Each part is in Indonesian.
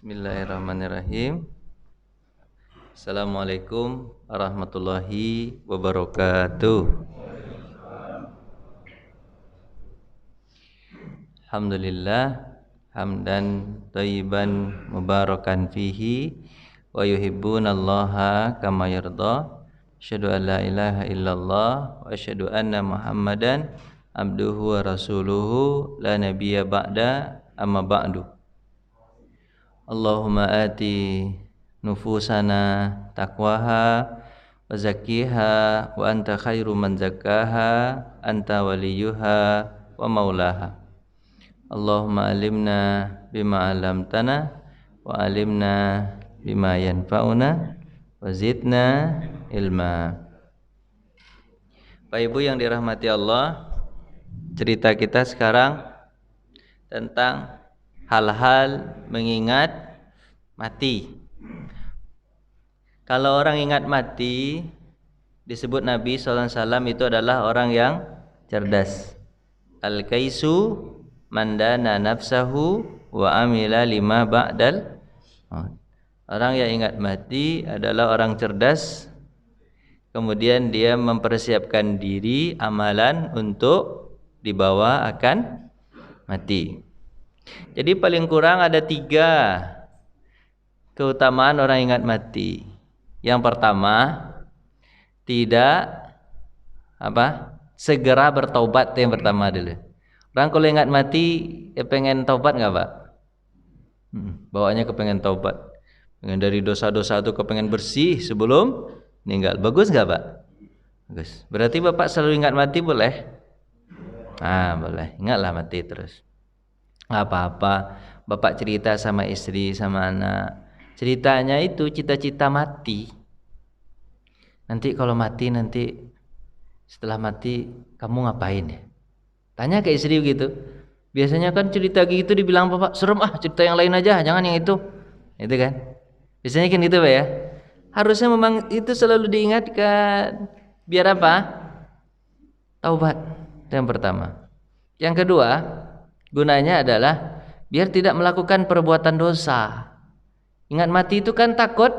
Bismillahirrahmanirrahim. Assalamualaikum warahmatullahi wabarakatuh. Alhamdulillah hamdan thayyiban mubarakan fihi wa yuhibbunallaha kama yarda. Asyhadu an la ilaha illallah wa asyhadu anna Muhammadan abduhu wa rasuluhu la nabiyya ba'da amma ba'du. Allahumma ati nufusana taqwaha wa zakkiha wa anta khairu man zakkaha anta waliyuha wa maulaha. Allahumma alimna bima alamtana wa alimna bima yanfa'una wa zidna ilma. Bapak Ibu yang dirahmati Allah, cerita kita sekarang tentang hal-hal mengingat mati. Kalau orang ingat mati, disebut Nabi SAW itu adalah orang yang cerdas. Al-kaisu mandana nafsahu wa amila lima ba'dal. Orang yang ingat mati adalah orang cerdas, kemudian dia mempersiapkan diri amalan untuk dibawa akan mati. Jadi paling kurang ada 3 keutamaan orang ingat mati. Yang pertama, tidak segera bertaubat. Itu yang pertama dulu. Orang kalau ingat mati pengen taubat nggak Pak? Bawaannya kepengen taubat, pengen dari dosa-dosa itu kepengen bersih sebelum meninggal. Bagus nggak Pak? Bagus. Berarti Bapak selalu ingat mati boleh? Boleh. Ingatlah mati terus. Nggak apa-apa Bapak cerita sama istri sama anak, ceritanya itu cita-cita mati. Nanti kalau mati, nanti setelah mati kamu ngapain ya? Tanya ke istri gitu. Biasanya kan cerita gitu dibilang Bapak serem, cerita yang lain aja, jangan yang itu kan. Biasanya kan gitu Pak ya. Harusnya memang itu selalu diingatkan. Biar apa? Taubat. Itu yang pertama. Yang kedua, gunanya adalah biar tidak melakukan perbuatan dosa. Ingat mati itu kan takut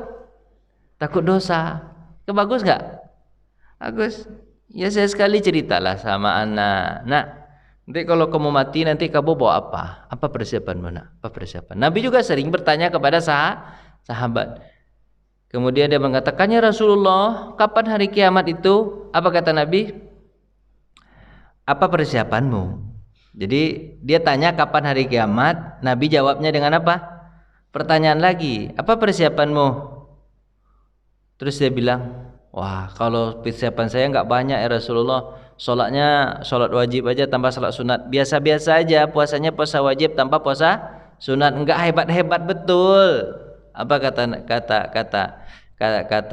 dosa. Bagus nggak? Bagus. Ya saya sekali ceritalah sama anak. Nak, nanti kalau kamu mati nanti kamu bawa apa? Apa persiapanmu nak? Apa persiapan? Nabi juga sering bertanya kepada sahabat. Kemudian dia mengatakannya, Rasulullah, kapan hari kiamat itu? Apa kata Nabi? Apa persiapanmu? Jadi dia tanya kapan hari kiamat, Nabi jawabnya dengan apa? Pertanyaan lagi, apa persiapanmu? Terus dia bilang, wah kalau persiapan saya enggak banyak ya Rasulullah. Sholat wajib aja tanpa sholat sunat. Biasa-biasa aja, puasanya puasa wajib tanpa puasa sunat. Enggak hebat-hebat betul. Apa kata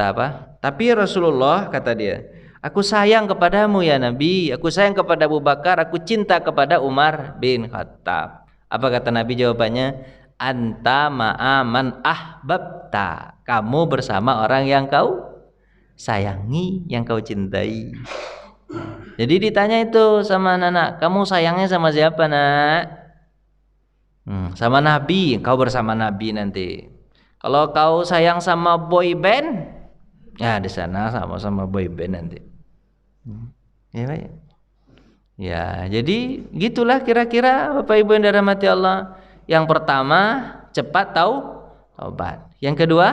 apa? Tapi Rasulullah, kata dia, aku sayang kepadamu ya Nabi, aku sayang kepada Abu Bakar, aku cinta kepada Umar bin Khattab. Apa kata Nabi jawabannya? Anta ma'aman ahbabta. Kamu bersama orang yang kau sayangi, yang kau cintai. Jadi ditanya itu sama anak, kamu sayangnya sama siapa nak? Sama Nabi, kau bersama Nabi nanti. Kalau kau sayang sama boy band, ya di sana sama-sama boy band nanti. Ya Pak. Ya, jadi gitulah kira-kira Bapak Ibu yang dirahmati Allah. Yang pertama, cepat taubat. Yang kedua,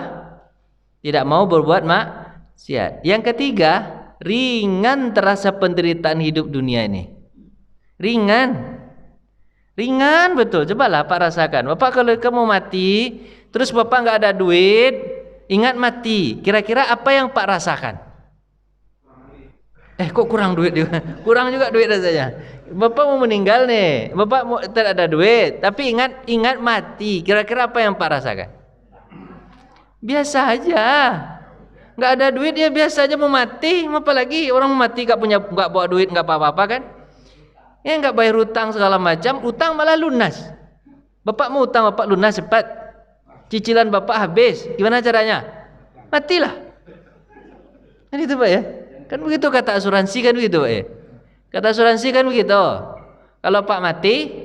tidak mau berbuat maksiat. Yang ketiga, ringan terasa penderitaan hidup dunia ini. Ringan betul. Cobalah Pak rasakan. Bapak kalau kamu mati, terus Bapak nggak ada duit, ingat mati. Kira-kira apa yang Pak rasakan? Kok kurang duit juga? Kurang juga duit rasanya. Bapak mau meninggal nih, Bapak mau tidak ada duit, tapi ingat mati. Kira-kira apa yang Pak rasakan? Biasa aja. Nggak ada duit ya biasa aja mau mati. Apalagi orang mati nggak bawa duit, nggak apa-apa kan? Ya nggak bayar hutang segala macam, utang malah lunas. Bapak mau utang, Bapak lunas cepat. Cicilan Bapak habis, gimana caranya? Matilah. Kan itu Pak ya? Kan begitu kata asuransi kan begitu Pak ya? Kata asuransi kan begitu. Kalau Pak mati,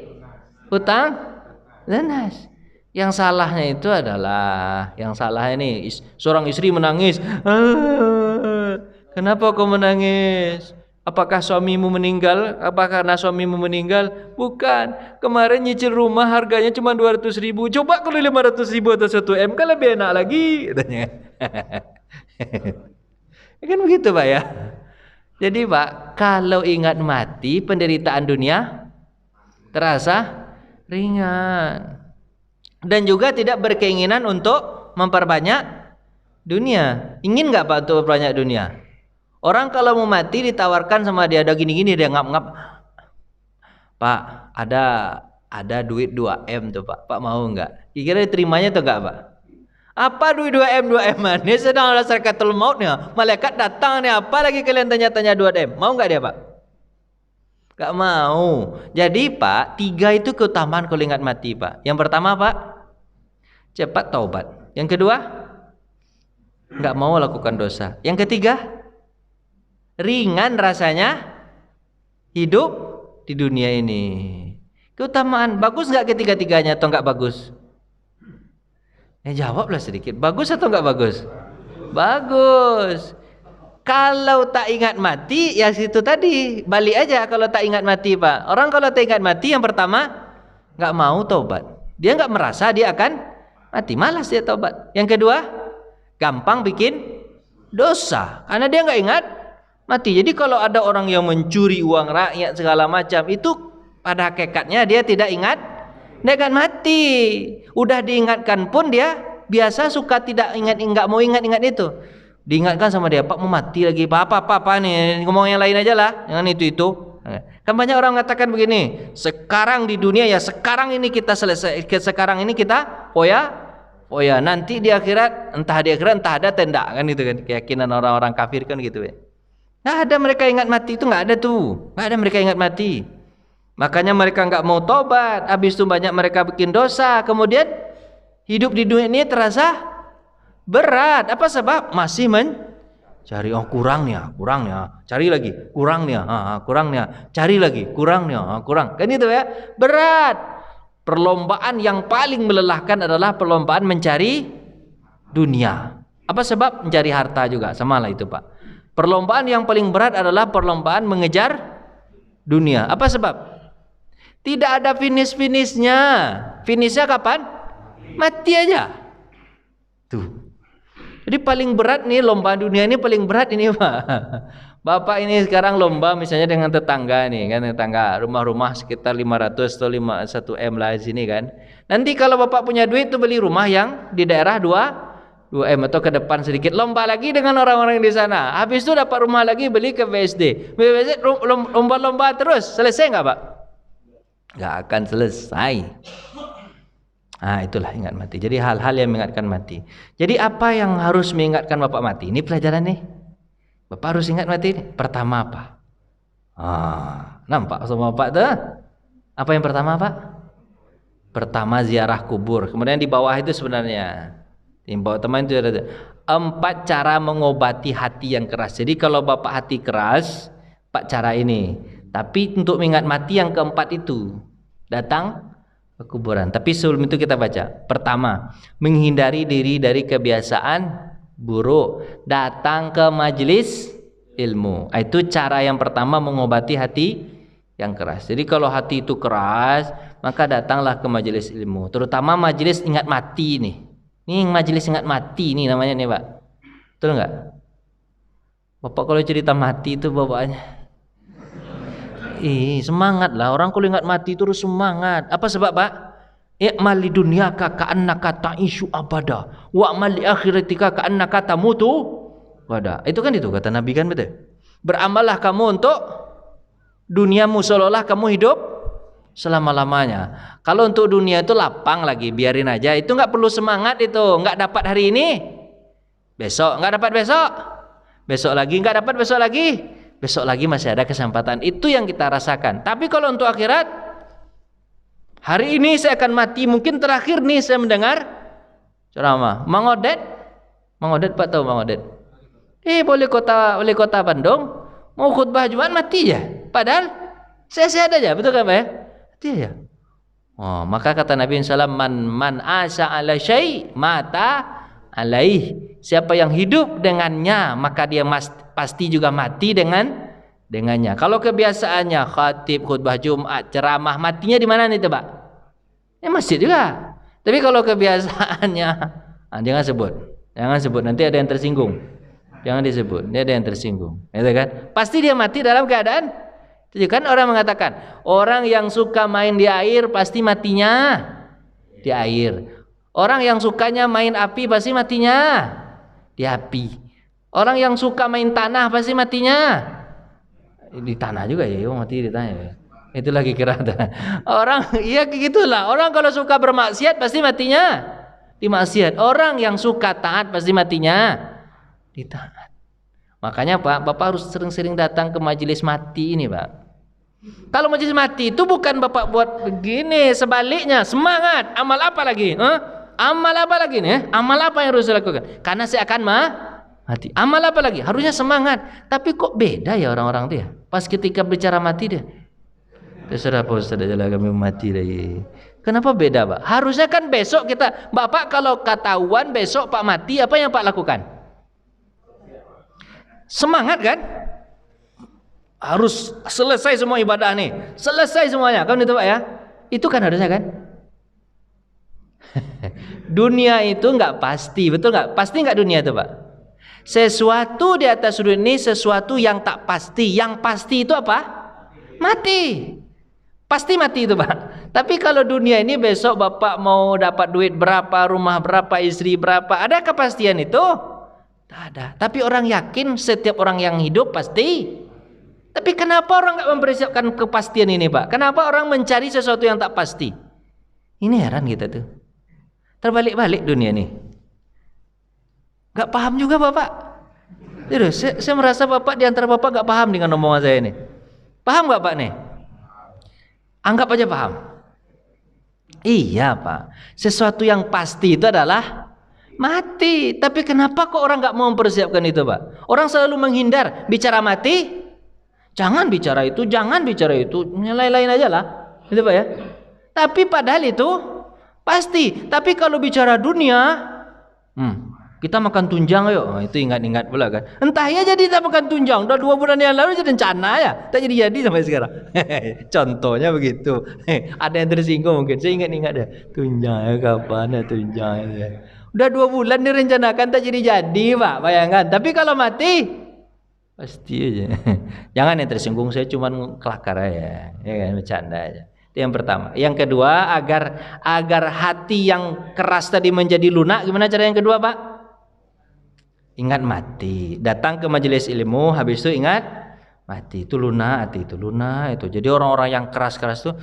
hutang lunas. Yang salahnya itu adalah, yang salah ini seorang istri menangis. "Ah, kenapa kau menangis? Apakah suamimu meninggal? Apakah karena suamimu meninggal?" "Bukan. Kemarin nyicil rumah harganya cuma 200.000. Coba kalau 500.000 atau 1 M kan lebih enak lagi," katanya. Kan begitu Pak ya. Jadi Pak, kalau ingat mati, penderitaan dunia terasa ringan. Dan juga tidak berkeinginan untuk memperbanyak dunia. Ingin nggak Pak untuk memperbanyak dunia? Orang kalau mau mati ditawarkan sama dia ada gini-gini, dia ngap-ngap. "Pak, ada duit 2 M tuh Pak. Pak mau nggak?" Kira-kira diterimanya tuh nggak Pak? Apa duit 2 M 2 M? Ini sedang ada sakaratul mautnya. Malaikat datang nih, apa lagi kalian tanya-tanya 2 M? Mau nggak dia Pak? Nggak mau. Jadi Pak, 3 itu keutamaan kalau ingat mati Pak. Yang pertama Pak, cepat taubat. Yang kedua, nggak mau lakukan dosa. Yang ketiga, ringan rasanya hidup di dunia ini. Keutamaan. Bagus nggak ketiga-tiganya atau nggak bagus? Jawablah sedikit. Bagus atau nggak bagus? Bagus. Kalau tak ingat mati, ya situ tadi balik aja. Kalau tak ingat mati Pak, orang kalau tak ingat mati, yang pertama nggak mau taubat. Dia nggak merasa dia akan mati, malas dia taubat. Yang kedua, gampang bikin dosa karena dia nggak ingat mati. Jadi kalau ada orang yang mencuri uang rakyat segala macam, itu pada hakikatnya dia tidak ingat mati. Udah diingatkan pun dia biasa suka tidak ingat, nggak mau ingat itu. Diingatkan sama dia, "Pak mau mati lagi Pak, apa nih, ngomong yang lain aja lah, jangan itu." Kan banyak orang mengatakan begini, sekarang di dunia ya sekarang ini kita selesai, sekarang ini kita foya, nanti di akhirat entah ada tenda, kan itu kan keyakinan orang-orang kafir kan gitu ya. Nggak ada mereka ingat mati itu, nggak ada tuh, nggak ada mereka ingat mati. Makanya mereka nggak mau tobat, habis itu banyak mereka bikin dosa, kemudian hidup di dunia ini terasa berat. Apa sebab? Masih mencari, kurangnya, cari lagi, kurangnya, cari lagi, kurangnya, kurang. Kan itu ya, berat. Perlombaan yang paling melelahkan adalah perlombaan mencari dunia. Apa sebab? Mencari harta juga, sama lah itu Pak. Perlombaan yang paling berat adalah perlombaan mengejar dunia. Apa sebab? Tidak ada finish-finishnya. Finishnya kapan? Mati aja. Tuh. Jadi paling berat nih, lomba dunia ini paling berat ini Pak. Bapak ini sekarang lomba misalnya dengan tetangga nih kan, tetangga rumah-rumah sekitar 500 atau 1 M lah di sini kan. Nanti kalau Bapak punya duit tuh beli rumah yang di daerah 2 M atau ke depan sedikit, lomba lagi dengan orang-orang di sana. Habis itu dapat rumah lagi, beli ke BSD. BSD lomba-lomba terus, selesai nggak Pak? Nggak akan selesai. Nah, itulah ingat mati. Jadi hal-hal yang mengingatkan mati. Jadi apa yang harus mengingatkan Bapak mati? Ini pelajaran nih. Bapak harus ingat mati. Pertama apa? Nampak sama Bapak tuh? Apa yang pertama Pak? Pertama ziarah kubur. Kemudian di bawah itu sebenarnya, di bawah teman itu ada 4 cara mengobati hati yang keras. Jadi kalau Bapak hati keras, 4 cara ini. Tapi untuk mengingat mati yang keempat itu, datang ke kuburan. Tapi sebelum itu kita baca. Pertama, menghindari diri dari kebiasaan buruk, datang ke majelis ilmu. Itu cara yang pertama mengobati hati yang keras. Jadi kalau hati itu keras, maka datanglah ke majelis ilmu. Terutama majelis ingat mati nih. Ini majelis ingat mati nih namanya nih Pak. Betul nggak? Bapak kalau cerita mati itu bapaknya semangat lah. Orang kalau ingat mati terus semangat. Apa sebab Pak? I'mal li dunyaka ka'annaka ta'ishu abada wa amal li akhiratika ka'annaka tamutu wada. Itu kan itu kata Nabi kan, betul? Beramallah kamu untuk duniamu seolah-olah kamu hidup selama-lamanya. Kalau untuk dunia itu lapang lagi, biarin aja. Itu nggak perlu semangat itu. Nggak dapat hari ini, besok nggak dapat besok. Besok lagi nggak dapat besok lagi. Besok lagi masih ada kesempatan. Itu yang kita rasakan. Tapi kalau untuk akhirat, hari ini saya akan mati. Mungkin terakhir nih saya mendengar ceramah Mang Odet Pak, tahu Mang Odet? Wali kota Bandung mau khutbah Jumat mati ya. Padahal sehat-sehat aja, betul kan Pak ya? Mati ya. Oh, maka kata Nabi SAW, man asa ala syai mata alaih. Siapa yang hidup dengannya, maka dia pasti juga mati dengannya. Kalau kebiasaannya khatib, khutbah Jumat, ceramah, matinya di mana nih Pak? Ya masjid juga. Tapi kalau kebiasaannya, jangan sebut, nanti ada yang tersinggung. Jangan disebut, dia ada yang tersinggung. Gitu kan? Pasti dia mati dalam keadaan. Jadi kan orang mengatakan, orang yang suka main di air pasti matinya di air. Orang yang sukanya main api pasti matinya di api. Orang yang suka main tanah pasti matinya di tanah juga ya, mati di tanah ya. Itu lagi kira orang, iya gitulah. Orang kalau suka bermaksiat pasti matinya di maksiat. Orang yang suka taat pasti matinya di taat. Makanya Pak, Bapak harus sering-sering datang ke majelis mati ini Pak. Kalau majelis mati itu bukan Bapak buat begini, sebaliknya semangat. Amal apa lagi? Amal apa lagi nih? Amal apa yang harus dilakukan? Karena saya akan mati. Amal apa lagi? Harusnya semangat. Tapi kok beda ya orang-orang dia? Pas ketika bicara mati dia, terserah Pak Ustaz aja lah kami mati lagi. Kenapa beda Pak? Harusnya kan besok kita, Bapak kalau ketahuan besok Pak mati, apa yang Pak lakukan? Semangat kan? Harus selesai semua ibadah nih, selesai semuanya, kan itu Pak ya? Itu kan harusnya kan? Dunia itu nggak pasti, betul nggak? Pasti nggak dunia itu Pak? Sesuatu di atas dunia ini sesuatu yang tak pasti. Yang pasti itu apa? Mati. Pasti mati itu Pak. Tapi kalau dunia ini besok Bapak mau dapat duit berapa, rumah berapa, istri berapa, ada kepastian itu? Tak ada. Tapi orang yakin setiap orang yang hidup pasti. Tapi kenapa orang nggak mempersiapkan kepastian ini Pak? Kenapa orang mencari sesuatu yang tak pasti? Ini heran kita tuh. Terbalik-balik dunia nih. Gak paham juga Bapak. Jadi saya merasa Bapak di antara Bapak gak paham dengan omongan saya ini. Paham gak Pak nih? Anggap aja paham. Iya Pak. Sesuatu yang pasti itu adalah mati. Tapi kenapa kok orang gak mau mempersiapkan itu Pak? Orang selalu menghindar. Bicara mati, jangan bicara itu, jangan bicara itu, lain-lain aja lah, gitu Pak ya. Tapi padahal itu pasti. Tapi kalau bicara dunia, kita makan tunjang yuk. Itu ingat-ingat pula kan. Entah ya jadi kita makan tunjang. Udah 2 bulan yang lalu jadi rencana ya, tak jadi sampai sekarang. Contohnya begitu. Ada yang tersinggung mungkin. Saya ingat-ingat deh. Tunjang ya kapan ya tunjang ya. Udah 2 bulan direncanakan tak jadi Pak. Bayangkan. Tapi kalau mati pasti aja. Jangan yang tersinggung, saya cuma kelakar aja, ya kan, bercanda aja. Itu yang pertama. Yang kedua, agar hati yang keras tadi menjadi lunak, gimana cara yang kedua Pak? Ingat mati. Datang ke majelis ilmu, habis itu ingat mati. Itu lunak, hati itu lunak itu. Jadi orang-orang yang keras-keras itu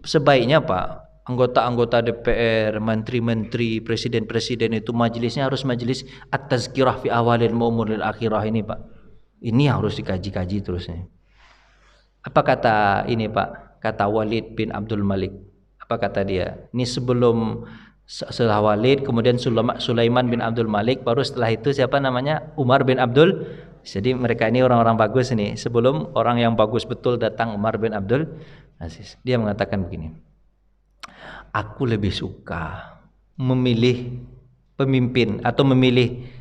sebaiknya Pak, anggota-anggota DPR, menteri-menteri, presiden-presiden itu majelisnya harus majelis at-tazkirah fi awalil umuril akhirah ini Pak. Ini harus dikaji-kaji terusnya. Apa kata ini Pak? Kata Walid bin Abdul Malik. Apa kata dia? Ini setelah Walid, kemudian Sulaiman bin Abdul Malik, baru setelah itu siapa namanya? Umar bin Abdul. Jadi mereka ini orang-orang bagus ini. Sebelum orang yang bagus betul datang, Umar bin Abdul Aziz. Dia mengatakan begini. Aku lebih suka memilih pemimpin atau memilih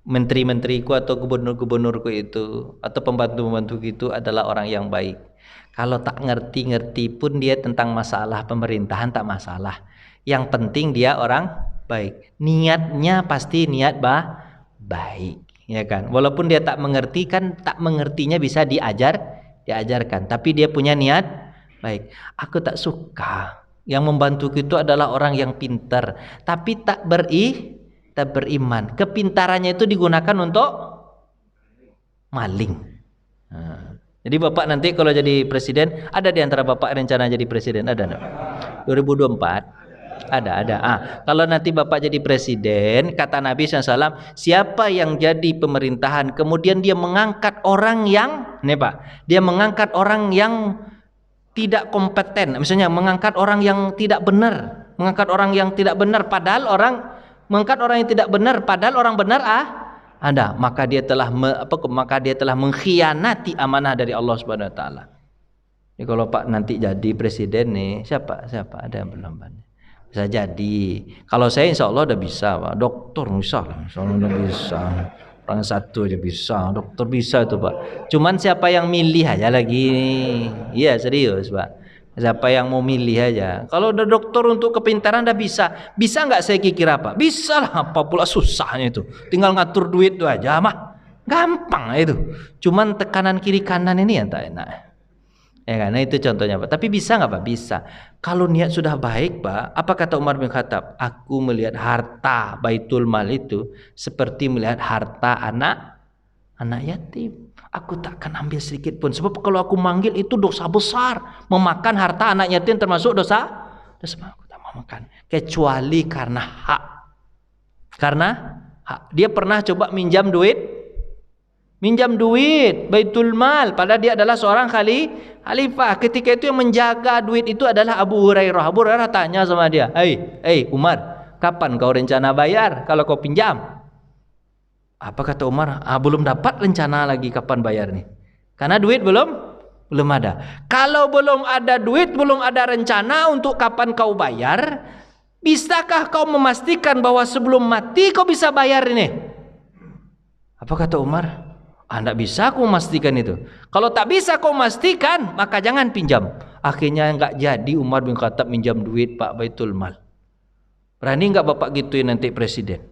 menteri-menteriku atau gubernur-gubernurku itu atau pembantu-pembantu itu adalah orang yang baik. Kalau tak ngerti-ngerti pun dia tentang masalah pemerintahan tak masalah. Yang penting dia orang baik. Niatnya pasti niat baik, ya kan? Walaupun dia tak mengerti kan, tak mengertinya bisa diajarkan. Tapi dia punya niat baik. Aku tak suka yang membantu itu adalah orang yang pintar tapi tak beriman. Kepintarannya itu digunakan untuk maling. Jadi Bapak nanti kalau jadi presiden, ada di antara Bapak rencana jadi presiden? Ada enggak? 2024 ada. Kalau nanti Bapak jadi presiden, kata Nabi SAW, siapa yang jadi pemerintahan kemudian dia mengangkat orang yang dia mengangkat orang yang tidak kompeten, misalnya mengangkat orang yang tidak benar, padahal orang benar ada, maka dia telah mengkhianati amanah dari Allah Subhanahu wa taala. Jadi kalau Pak nanti jadi presiden nih, siapa ada yang berlomba? Bisa jadi. Kalau saya insya Allah udah bisa, Pak. Dokter bisa lah, insya Allah udah bisa. Orang satu aja bisa, dokter bisa tuh Pak. Cuman siapa yang milih aja lagi. Iya serius Pak. Siapa yang mau milih aja. Kalau udah dokter untuk kepintaran udah bisa. Bisa nggak saya kira Pak? Bisa lah. Apa pula susahnya itu? Tinggal ngatur duit tuh aja mah. Gampang itu. Cuman tekanan kiri kanan ini yang tak enak. Ya karena itu contohnya Pak. Tapi bisa nggak Pak? Bisa. Kalau niat sudah baik Pak, apa kata Umar bin Khattab? Aku melihat harta Baitul Mal itu seperti melihat harta anak yatim. Aku tak akan ambil sedikit pun. Sebab kalau aku manggil itu dosa besar. Memakan harta anak yatim termasuk dosa. Aku tak mau makan. Kecuali karena hak. Karena hak. Dia pernah coba minjam duit Baitul Mal, padahal dia adalah seorang khalifah. Ketika itu yang menjaga duit itu adalah Abu Hurairah. Abu Hurairah tanya sama dia, "Hei Umar, kapan kau rencana bayar kalau kau pinjam?" Apa kata Umar? Belum dapat rencana lagi kapan bayar nih. Karena duit belum ada. Kalau belum ada duit, belum ada rencana untuk kapan kau bayar, bisakah kau memastikan bahwa sebelum mati kau bisa bayar ini? Apa kata Umar? Tidak bisa aku memastikan itu. Kalau tak bisa kau memastikan, maka jangan pinjam. Akhirnya enggak jadi Umar bin Khattab minjam duit Pak Baitul Mal. Berani enggak Bapak gituin nanti presiden?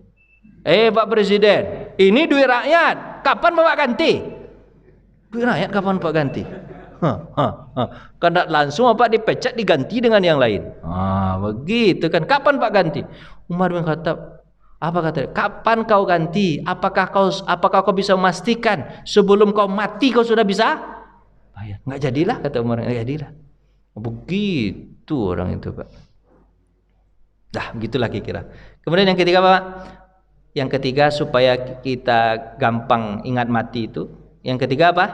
Pak Presiden, ini duit rakyat. Kapan Bapak ganti? Duit rakyat kapan Bapak ganti? Karena langsung Bapak dipecat diganti dengan yang lain. Begitu kan. Kapan Pak ganti? Umar bin Khattab, apa kata? Kapan kau ganti? Apakah kau bisa memastikan sebelum kau mati kau sudah bisa bayar? Enggak jadilah kata Umar, enggak jadilah. Begitu orang itu Pak. Begitulah kira-kira. Kemudian yang ketiga Pak, yang ketiga supaya kita gampang ingat mati itu, yang ketiga apa?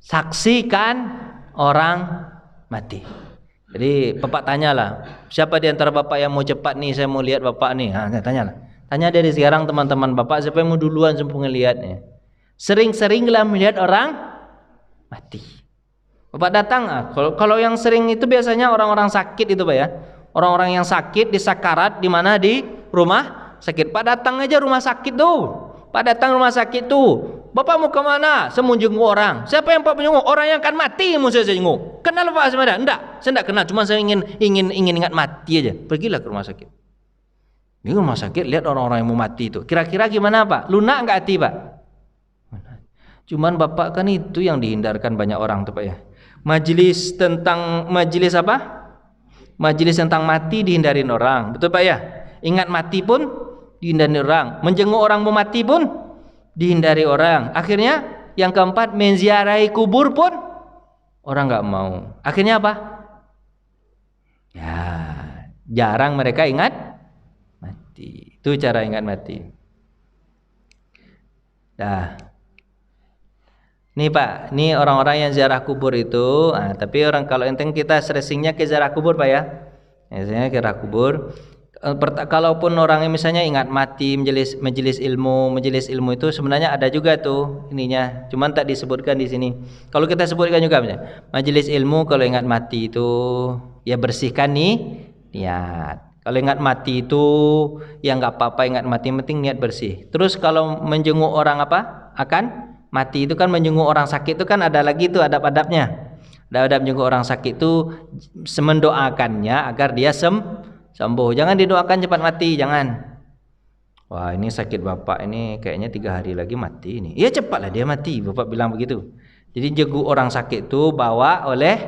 Saksikan orang mati. Jadi Bapak tanyalah, siapa di antara Bapak yang mau cepat nih, saya mau lihat Bapak nih. Tanyalah. Tanya dari sekarang teman-teman Bapak, siapa yang mau duluan sempat ngelihatnya. Sering-seringlah melihat orang mati. Bapak datang, kalau yang sering itu biasanya orang-orang sakit itu Pak ya. Orang-orang yang sakit di sakarat di mana di rumah sakit. Pak datang aja rumah sakit tuh. Pak datang rumah sakit tuh. Bapak mau kemana? Saya mau jenguk orang. Siapa yang Pak jenguk? Orang yang akan mati mau saya jenguk. Kenal Pak sebenarnya? Enggak, saya enggak kenal. Cuma saya ingin ingat mati aja. Pergilah ke rumah sakit. Di rumah sakit lihat orang-orang yang mau mati itu. Kira-kira gimana Pak? Lunak enggak hati Pak? Cuman Bapak kan itu yang dihindarkan banyak orang tuh Pak ya. Majelis apa? Majelis tentang mati dihindarin orang. Betul Pak ya? Ingat mati pun dihindari orang. Menjenguk orang mau mati pun dihindari orang. Akhirnya yang keempat, menziarahi kubur pun orang nggak mau. Akhirnya apa? Ya, jarang mereka ingat mati. Itu cara ingat mati. Nih Pak, nih orang-orang yang ziarah kubur itu. Tapi kalau enteng kita stressingnya ke ziarah kubur Pak ya. Biasanya ke ziarah kubur. Kalaupun orangnya misalnya ingat mati, majelis ilmu itu sebenarnya ada juga tuh ininya, cuman tak disebutkan di sini. Kalau kita sebutkan juga misalnya, majelis ilmu kalau ingat mati itu ya bersihkan nih niat. Kalau ingat mati itu ya nggak apa-apa, ingat mati penting niat bersih. Terus kalau menjenguk orang akan mati itu kan menjenguk orang sakit itu kan ada lagi tuh adab-adabnya. Adab menjenguk orang sakit itu mendoakannya agar dia sembuh. Jangan didoakan cepat mati, jangan. Wah ini sakit Bapak ini kayaknya 3 hari lagi mati ini. Ya cepatlah dia mati, Bapak bilang begitu. Jadi jenguk orang sakit itu bawa oleh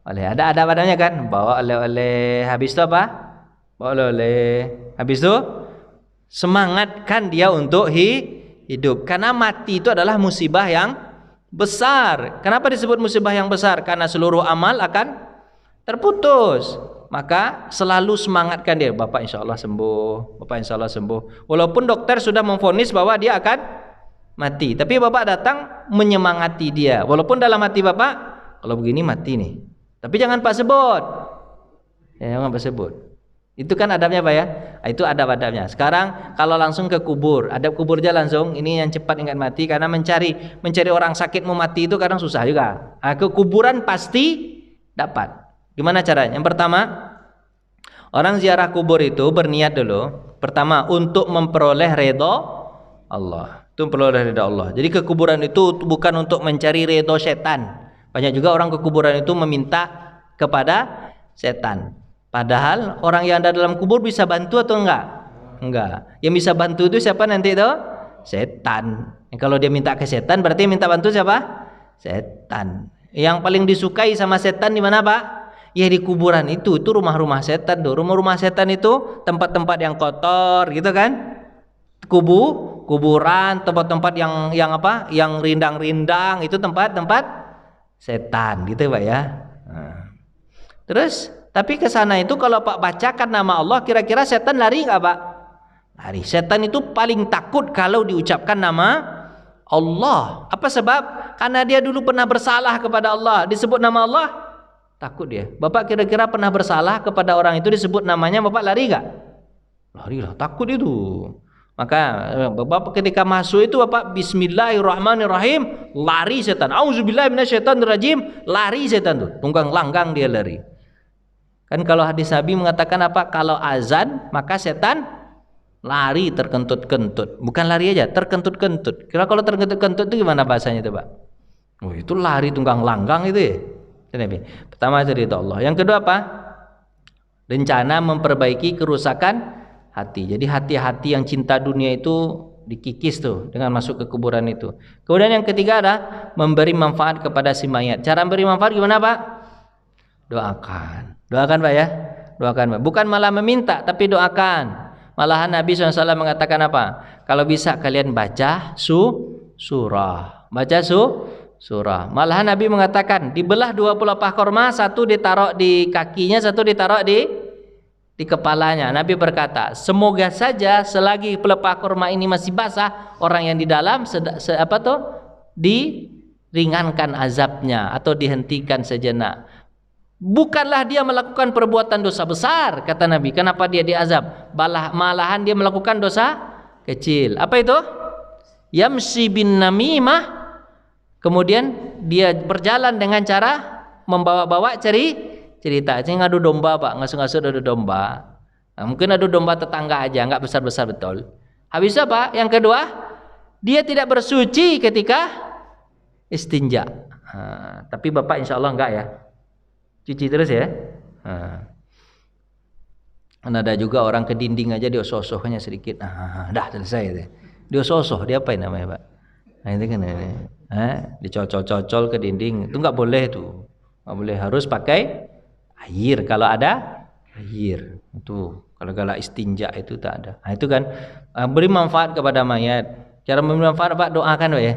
ada adab-adabnya kan. Bawa oleh habis itu apa? Bawa oleh habis itu semangatkan dia untuk hidup. Karena mati itu adalah musibah yang besar. Kenapa disebut musibah yang besar? Karena seluruh amal akan terputus. Maka selalu semangatkan dia, Bapak insya Allah sembuh, Bapak insya Allah sembuh. Walaupun dokter sudah memvonis bahwa dia akan mati, tapi Bapak datang menyemangati dia. Walaupun dalam hati Bapak, kalau begini mati nih. Tapi jangan Pak sebut. Ya, jangan Pak sebut. Itu kan adabnya Pak ya. Itu adab-adabnya. Sekarang kalau langsung ke kubur, adab kuburnya langsung ini yang cepat ingat mati, karena mencari orang sakit mau mati itu kadang susah juga. Ke kuburan pasti dapat. Gimana caranya? Yang pertama, orang ziarah kubur itu berniat dulu. Pertama, untuk memperoleh ridho Allah. Itu memperoleh ridho Allah. Jadi ke kuburan itu bukan untuk mencari ridho setan. Banyak juga orang ke kuburan itu meminta kepada setan. Padahal orang yang ada dalam kubur bisa bantu atau enggak? Enggak. Yang bisa bantu itu siapa nanti itu? Setan. Kalau dia minta ke setan berarti minta bantu siapa? Setan. Yang paling disukai sama setan di mana Pak? Ya di kuburan itu rumah-rumah setan tuh. Rumah-rumah setan itu tempat-tempat yang kotor gitu kan? Kuburan, tempat-tempat yang apa? Yang rindang-rindang itu tempat-tempat setan gitu Pak ya. Nah. Terus tapi ke sana itu kalau Pak bacakan nama Allah, kira-kira setan lari nggak Pak? Lari. Setan itu paling takut kalau diucapkan nama Allah. Apa sebab? Karena dia dulu pernah bersalah kepada Allah. Disebut nama Allah, takut dia. Bapak kira-kira pernah bersalah kepada orang itu disebut namanya, Bapak lari nggak? Lari lah, takut itu. Maka Bapak ketika masuk itu Bapak Bismillahirrahmanirrahim, lari setan. Auzubillahi minasyaitonirrajim, lari setan tuh. Tunggang langgang dia lari. Kan kalau hadis Nabi mengatakan apa? Kalau azan maka setan lari terkentut-kentut. Bukan lari aja, terkentut-kentut. Kira kalau terkentut-kentut itu gimana bahasanya itu Pak? Oh itu lari tunggang langgang itu ya. Pertama dari itu Allah. Yang kedua apa? Rencana memperbaiki kerusakan hati. Jadi hati-hati yang cinta dunia itu dikikis tuh dengan masuk ke kuburan itu. Kemudian yang ketiga ada memberi manfaat kepada si mayat. Cara memberi manfaat gimana Pak? Doakan Pak ya. Doakan Pak. Bukan malah meminta tapi doakan. Malahan Nabi SAW mengatakan apa? Kalau bisa kalian baca surah. Baca surah. Malahan Nabi mengatakan dibelah 2 pelepah korma, satu ditaruh di kakinya, satu ditaruh di kepalanya. Nabi berkata, semoga saja selagi pelepah korma ini masih basah, orang yang di dalam diringankan azabnya atau dihentikan sejenak. Bukanlah dia melakukan perbuatan dosa besar, kata Nabi. Kenapa dia diazab? Malahan dia melakukan dosa kecil. Apa itu? Yamsi bin namimah. Kemudian dia berjalan dengan cara membawa-bawa cerita. Ini ngadu domba Pak, ngasuh-ngasuh adu domba. Nah, mungkin adu domba tetangga aja, nggak besar-besar betul. Habis apa? Yang kedua, dia tidak bersuci ketika istinja. Tapi Bapak insya Allah enggak ya. Cuci terus ya. Ada juga orang ke dinding aja dia osoh-osohnya sedikit. Dah selesai. Dia osoh-osoh, dia apain namanya Pak? Nah itu kan ini. Dicocol-cocol ke dinding. Itu nggak boleh tuh. Nggak boleh, harus pakai air kalau ada air. Itu kalau galak istinja itu tak ada. Nah itu kan beri manfaat kepada mayat. Cara memberi manfaat Pak, doakan Pak ya.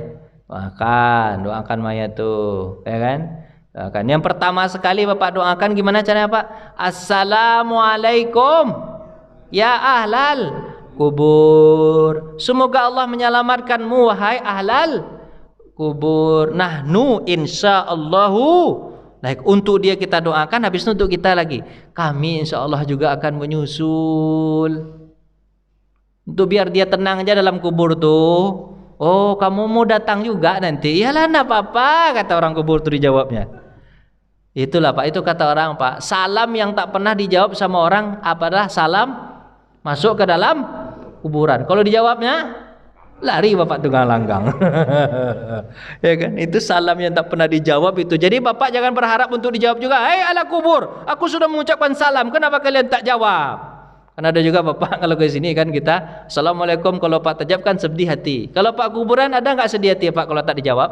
Doakan mayat tuh, ya kan? Doakan. Yang pertama sekali Bapak doakan gimana caranya Pak? Assalamualaikum ya ahlal kubur. Semoga Allah menyelamatkanmu wahai ahlal kubur. Nahnu insyaallahu. Nah, untuk dia kita doakan, habis itu untuk kita lagi. Kami insyaallah juga akan menyusul. Untuk biar dia tenang aja dalam kubur tuh. Oh, kamu mau datang juga nanti? Iyalah, enggak apa-apa, kata orang kubur tuh dijawabnya. Itulah Pak, itu kata orang Pak. Salam yang tak pernah dijawab sama orang adalah salam masuk ke dalam kuburan. Kalau dijawabnya lari Bapak tunggang langgang. Ya kan? Itu salam yang tak pernah dijawab itu. Jadi Bapak jangan berharap untuk dijawab juga. Hei ala kubur, aku sudah mengucapkan salam, kenapa kalian tak jawab? Karena ada juga Bapak kalau ke sini kan kita Assalamualaikum, kalau Pak tak jawab kan sedih hati. Kalau Pak kuburan ada enggak sedih hati Pak kalau tak dijawab?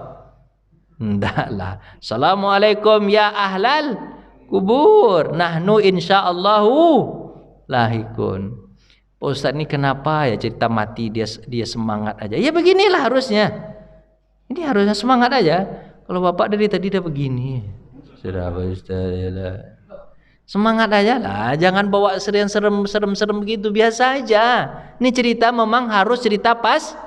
Enggaklah. Assalamualaikum ya ahlal kubur. Nahnu insyaallahu lahikun. Pak Ustaz ini kenapa ya cerita mati dia semangat aja? Ya beginilah harusnya. Ini harusnya semangat aja. Kalau Bapak dari tadi udah begini. Sudah Pak Ustaz. Semangat aja lah. Jangan bawa serem begitu, biasa aja. Ini cerita memang harus cerita pas.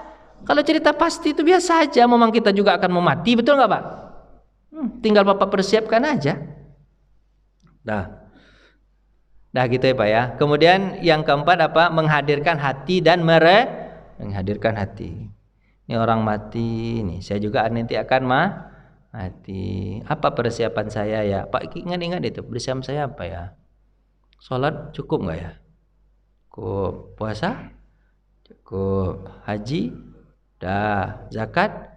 Kalau cerita pasti itu biasa aja. Memang kita juga akan mau mati, betul nggak Pak? Tinggal Bapak persiapkan aja. Nah, Dah gitu ya Pak ya. Kemudian yang keempat apa? Menghadirkan hati dan menghadirkan hati. Ini orang mati nih. Saya juga nanti akan mati. Apa persiapan saya ya? Pak ingat-ingat itu. Persiapan saya apa ya? Sholat cukup nggak ya? Cukup. Puasa? Cukup. Haji? Dah. Zakat?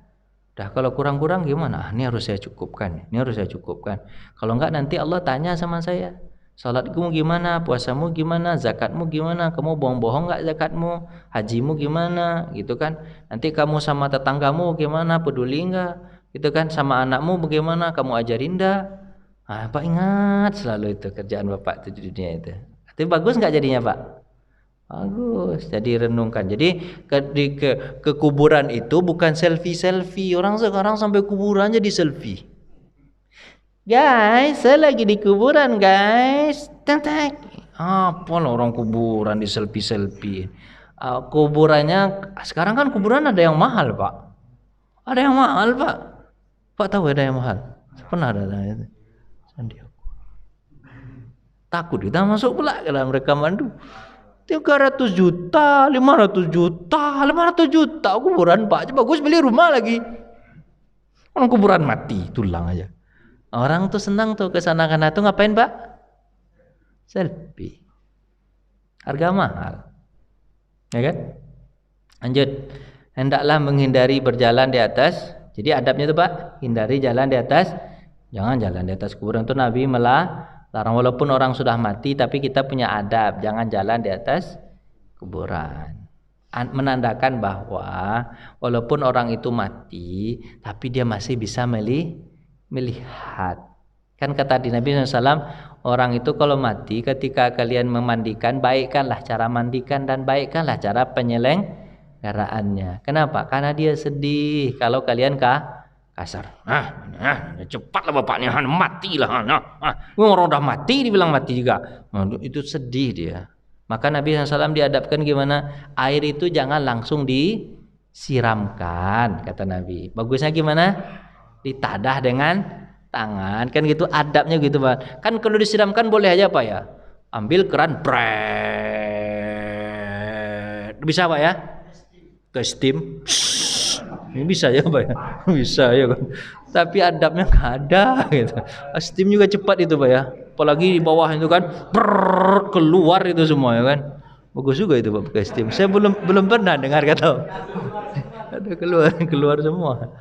Dah. Kalau kurang-kurang gimana? Ini harus saya cukupkan. Ini harus saya cukupkan. Kalau enggak nanti Allah tanya sama saya. Salatmu gimana? Puasamu gimana? Zakatmu gimana? Kamu bohong-bohong enggak zakatmu? Hajimu gimana? Gitu kan. Nanti kamu sama tetanggamu gimana? Peduli enggak? Gitu kan. Sama anakmu bagaimana? Kamu ajarin enggak? Nah, Pak ingat selalu itu kerjaan Bapak itu di dunia itu. Tapi bagus enggak jadinya, Pak? Bagus. Jadi renungkan. Jadi ke kuburan itu bukan selfie-selfie. Orang sekarang sampai kuburan jadi selfie. Guys, saya lagi di kuburan, guys. Tek. Apa orang kuburan di selfie-selfie? Kuburannya sekarang kan kuburan ada yang mahal, Pak. Ada yang mahal, Pak. Pak tahu ada yang mahal? Pernah ada itu. Sandiaga. Takut kita masuk pula ke dalam rekaman itu. 300 juta, 500 juta, 500 juta kuburan, Pak. Bagus beli rumah lagi. Orang kuburan mati, tulang aja. Orang tuh senang tuh ke sana karena tuh ngapain, Pak? Selfie. Harga mahal. Ya kan? Lanjut. Hendaklah menghindari berjalan di atas. Jadi adabnya tuh, Pak, hindari jalan di atas. Jangan jalan di atas kuburan, itu Nabi melarang. Walaupun orang sudah mati tapi kita punya adab, jangan jalan di atas kuburan. Menandakan bahwa walaupun orang itu mati tapi dia masih bisa melihat. Kan kata di Nabi SAW, orang itu kalau mati ketika kalian memandikan, baikkanlah cara mandikan dan baikkanlah cara penyelenggaraannya. Kenapa? Karena dia sedih kalau kalian kasar. Cepatlah bapaknya, matilah. Orang udah mati dibilang mati juga. Itu sedih dia. Maka Nabi SAW diadabkan gimana? Air itu jangan langsung disiramkan, kata Nabi. Bagusnya gimana? Ditadah dengan tangan, kan gitu adabnya gitu, Pak. Kan kalau disiramkan boleh aja, Pak ya. Ambil keran, bisa, Pak ya? Ke steam. Ini bisa ya, Pak ya? Bisa ya kan. Tapi adabnya nggak ada gitu. Steam juga cepat itu, Pak ya. Apalagi di bawah itu kan keluar itu semua ya kan. Bagus juga itu, Pak, ke steam. Saya belum pernah dengar kata ada keluar semua.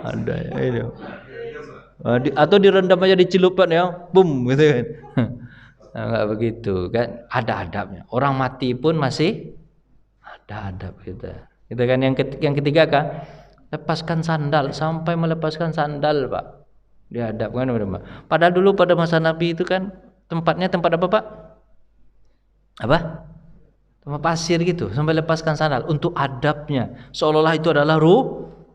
Ada ya itu. Atau direndam aja di cilupan ya, boom gitu kan. Nah, enggak begitu kan, ada adabnya. Orang mati pun masih ada adab kita. Gitu kan. Yang ketiga kan, lepaskan sandal, sampai melepaskan sandal, Pak. Diadabkan Pak. Padahal dulu pada masa Nabi itu kan tempatnya tempat apa, Pak? Apa? Tempat pasir gitu, sampai lepaskan sandal untuk adabnya. Seolah-olah itu adalah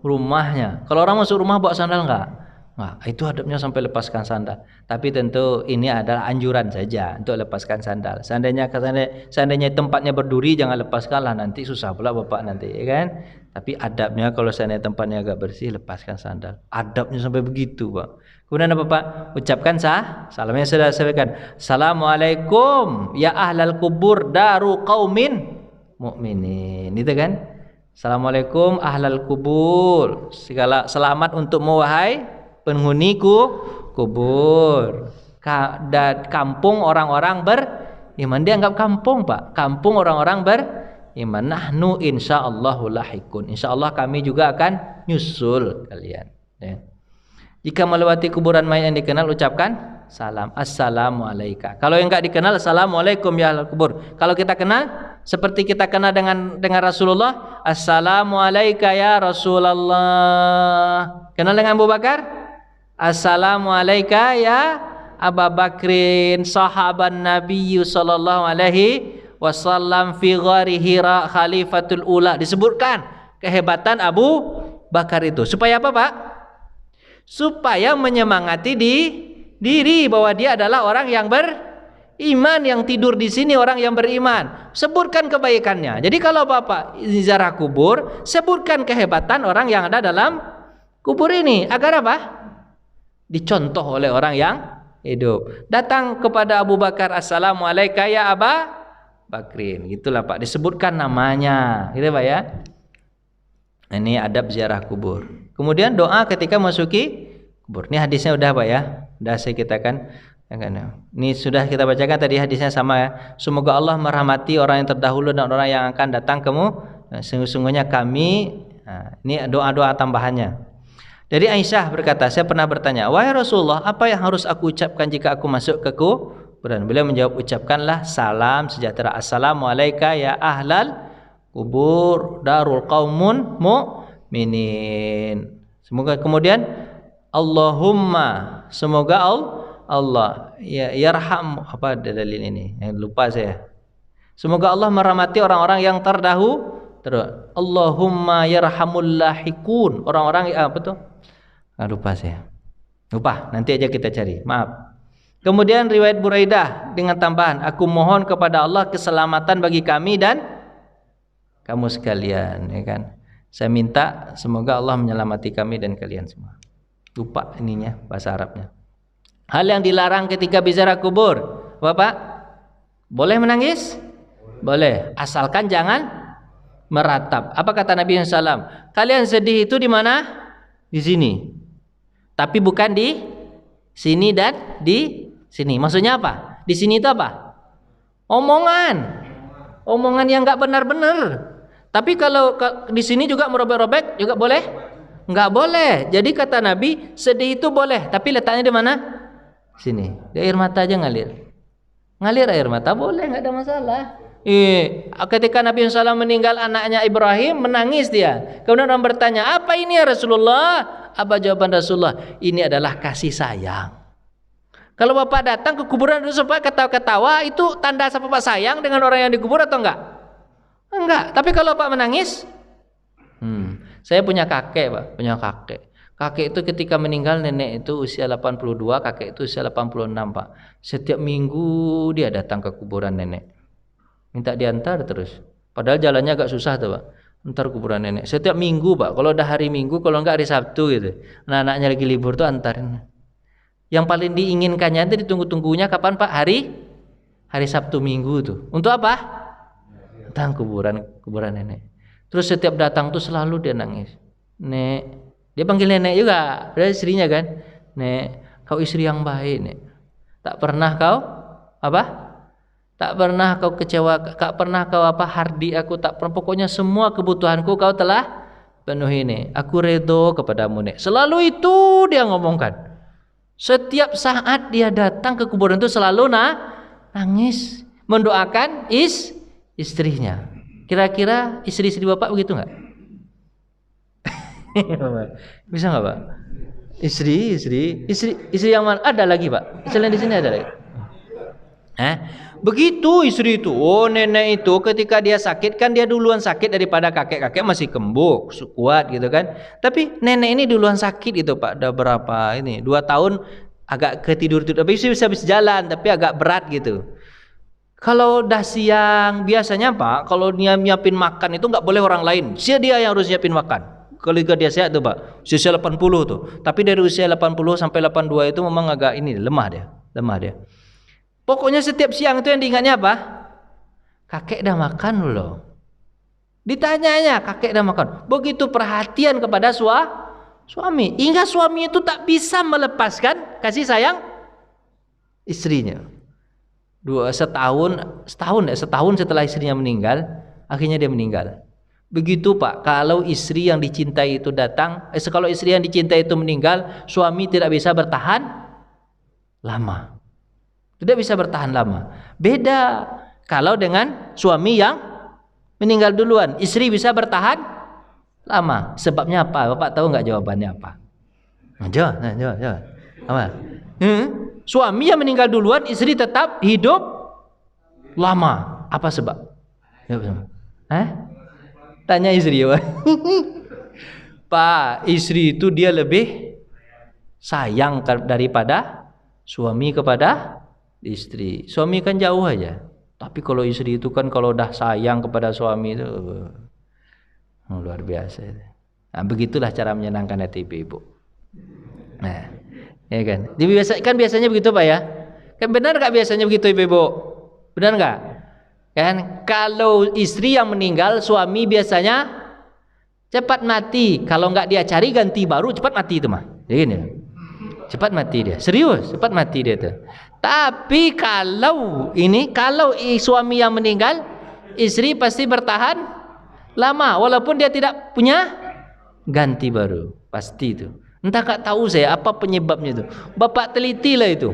rumahnya. Kalau orang masuk rumah bawa sandal enggak? Nah, itu adabnya sampai lepaskan sandal. Tapi tentu ini adalah anjuran saja untuk lepaskan sandal. Seandainya tempatnya berduri, jangan lepaskanlah, nanti susah pula Bapak nanti, ya kan? Tapi adabnya kalau seandainya tempatnya agak bersih, lepaskan sandal. Adabnya sampai begitu, Pak. Kemudian apa, Pak? Ucapkan salamnya sudah sampaikan. Assalamualaikum ya ahlal kubur daru qaumin mukminin. Itu kan? Assalamualaikum ahlal kubur. Segala selamat untukmu wahai penghuni kubur. Kampung orang-orang beriman. Dia anggap kampung, Pak. Kampung orang-orang beriman. Nahnu insyaallahu lahikun. Insyaallah kami juga akan nyusul kalian. Ya. Jika melewati kuburan mayat yang dikenal, ucapkan salam. Assalamualaikum. Kalau yang enggak dikenal, assalamualaikum ya ahlal kubur. Kalau kita kenal, seperti kita kenal dengan Rasulullah, assalamualaikum ya Rasulullah. Kenal dengan Abu Bakar? Assalamualaikum ya Abu Bakrin, sahabat Nabi sallallahu alaihi wasallam fi ghari Hira khalifatul ula. Disebutkan kehebatan Abu Bakar itu. Supaya apa, Pak? Supaya menyemangati diri bahwa dia adalah orang yang beriman, yang tidur di sini orang yang beriman. Sebutkan kebaikannya. Jadi kalau Bapak ziarah kubur, sebutkan kehebatan orang yang ada dalam kubur ini agar apa? Dicontoh oleh orang yang hidup. Datang kepada Abu Bakar, assalamualaikum ya Aba Bakrin. Gitulah Pak, disebutkan namanya. Gitu Pak ya. Ini adab ziarah kubur. Kemudian doa ketika masuki kubur. Ini hadisnya udah Pak ya. Udah saya kitakan. Ini sudah kita bacakan tadi hadisnya sama ya. Semoga Allah merahmati orang yang terdahulu dan orang yang akan datang kamu. Sungguh-sungguhnya kami. Nah, ini doa-doa tambahannya. Dari Aisyah berkata, saya pernah bertanya, wahai Rasulullah, apa yang harus aku ucapkan jika aku masuk ke kuburan? Beliau menjawab, ucapkanlah salam sejahtera. Assalamualaikum ya ahlal kubur darul qaumun mu'minin. Semoga kemudian Allahumma, semoga Allah ya yarham, apa dalil ini? Yang lupa saya. Semoga Allah merahmati orang-orang yang terdahulu. Allahumma yarhamul lahikun. Orang-orang apa tuh? Lupa saya. Lupa, nanti aja kita cari. Maaf. Kemudian riwayat Buraidah dengan tambahan, aku mohon kepada Allah keselamatan bagi kami dan kamu sekalian, ya kan? Saya minta semoga Allah menyelamati kami dan kalian semua. Lupa ininya bahasa Arabnya. Hal yang dilarang ketika bicara kubur, Bapak, boleh menangis? Boleh, asalkan jangan meratap. Apa kata Nabi SAW? Kalian sedih itu di mana? Di sini. Tapi bukan di sini dan di sini. Maksudnya apa? Di sini itu apa? Omongan yang nggak benar-benar. Tapi kalau di sini juga merobek-robek juga boleh? Nggak boleh. Jadi kata Nabi, sedih itu boleh, tapi letaknya di mana? Sini. Di air mata aja ngalir. Ngalir air mata boleh, nggak ada masalah. Ketika Nabi SAW meninggal anaknya Ibrahim, menangis dia. Kemudian orang bertanya, apa ini ya Rasulullah? Apa jawaban Rasulullah? Ini adalah kasih sayang. Kalau Bapak datang ke kuburan supaya ketawa-ketawa, itu tanda Bapak sayang dengan orang yang dikubur atau enggak? Enggak. Tapi kalau Bapak menangis, saya punya kakek Pak, punya kakek. Kakek itu ketika meninggal, nenek itu usia 82, kakek itu usia 86 Pak. Setiap minggu dia datang ke kuburan nenek. Minta diantar terus. Padahal jalannya agak susah tuh Pak. Antar kuburan nenek. Setiap minggu Pak. Kalau udah hari Minggu, kalau enggak hari Sabtu gitu. Nah, anaknya lagi libur tuh antarin. Yang paling diinginkannya itu ditunggu-tunggunya kapan Pak? Hari Sabtu Minggu tuh. Untuk apa? Datang kuburan nenek. Terus setiap datang tuh selalu dia nangis. Nek, dia panggil nenek juga. Ada istrinya kan? Nek, kau istri yang baik, Nek. Tak pernah kau apa? Tak pernah kau kecewa, tak pernah kau hardi aku, tak pernah, pokoknya semua kebutuhanku kau telah penuhi nih. Aku redo kepadamu nih. Selalu itu dia ngomongkan. Setiap saat dia datang ke kuburan itu selalu nangis, mendoakan istrinya. Kira-kira istri-istri Bapak begitu nggak? Bisa nggak Pak? Istri yang mana? Ada lagi Pak. Selain di sini ada lagi. Begitu istri itu. Oh, nenek itu ketika dia sakit kan dia duluan sakit daripada kakek masih kembuk, kuat gitu kan. Tapi nenek ini duluan sakit gitu Pak. Udah berapa ini? 2 tahun agak ketidur, tapi bisa jalan tapi agak berat gitu. Kalau udah siang biasanya Pak, kalau dia nyiapin makan itu nggak boleh orang lain. Dia yang harus nyiapin makan. Kalau dia sehat tuh Pak, usia 80 tuh. Tapi dari usia 80 sampai 82 itu memang agak ini lemah dia. Pokoknya setiap siang itu yang diingatnya apa? Kakek dah makan loh. Ditanyanya, kakek dah makan. Begitu perhatian kepada suami. Hingga suami itu tak bisa melepaskan kasih sayang istrinya. Setahun setelah istrinya meninggal, akhirnya dia meninggal. Begitu Pak, kalau istri yang dicintai itu datang, kalau istri yang dicintai itu meninggal, suami tidak bisa bertahan lama. Tidak bisa bertahan lama. Beda kalau dengan suami yang meninggal duluan, istri bisa bertahan lama. Sebabnya apa? Bapak tahu nggak jawabannya apa? Jawab. Apa? Suami yang meninggal duluan, istri tetap hidup lama. Apa sebab? Tanya istri. Pak, istri itu dia lebih sayang daripada suami kepada istri. Suami kan jauh aja. Tapi kalau istri itu kan kalau udah sayang kepada suami itu luar biasa. Nah, begitulah cara menyenangkan hati ibu. Nah, Ya kan? Kan biasanya begitu Pak ya. Kan benar nggak biasanya begitu Ibu-ibu? Benar nggak? Kan kalau istri yang meninggal, suami biasanya cepat mati. Kalau nggak dia cari ganti baru, cepat mati itu mah. Ya gini. Cepat mati dia. Serius, cepat mati dia tuh. Tapi kalau suami yang meninggal, istri pasti bertahan lama walaupun dia tidak punya ganti baru. Pasti itu. Entah tak tahu saya apa penyebabnya itu. Bapak teliti lah itu.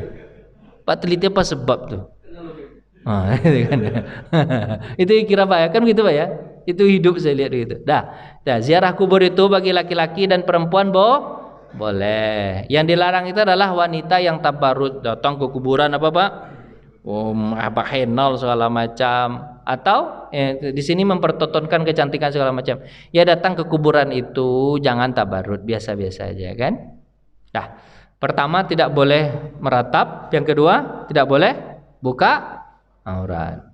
Pak teliti apa sebab tuh. Itu kan. Itu kira Pak ya, kan gitu Pak ya. Itu hidup saya lihat gitu. Dah, ziarah kubur itu bagi laki-laki dan perempuan boleh. Yang dilarang itu adalah wanita yang tabarut datang ke kuburan apa Pak? Apa henol segala macam, atau di sini mempertontonkan kecantikan segala macam. Ya datang ke kuburan itu jangan tabarut, biasa-biasa aja kan. Nah, pertama tidak boleh meratap, yang kedua tidak boleh buka aurat.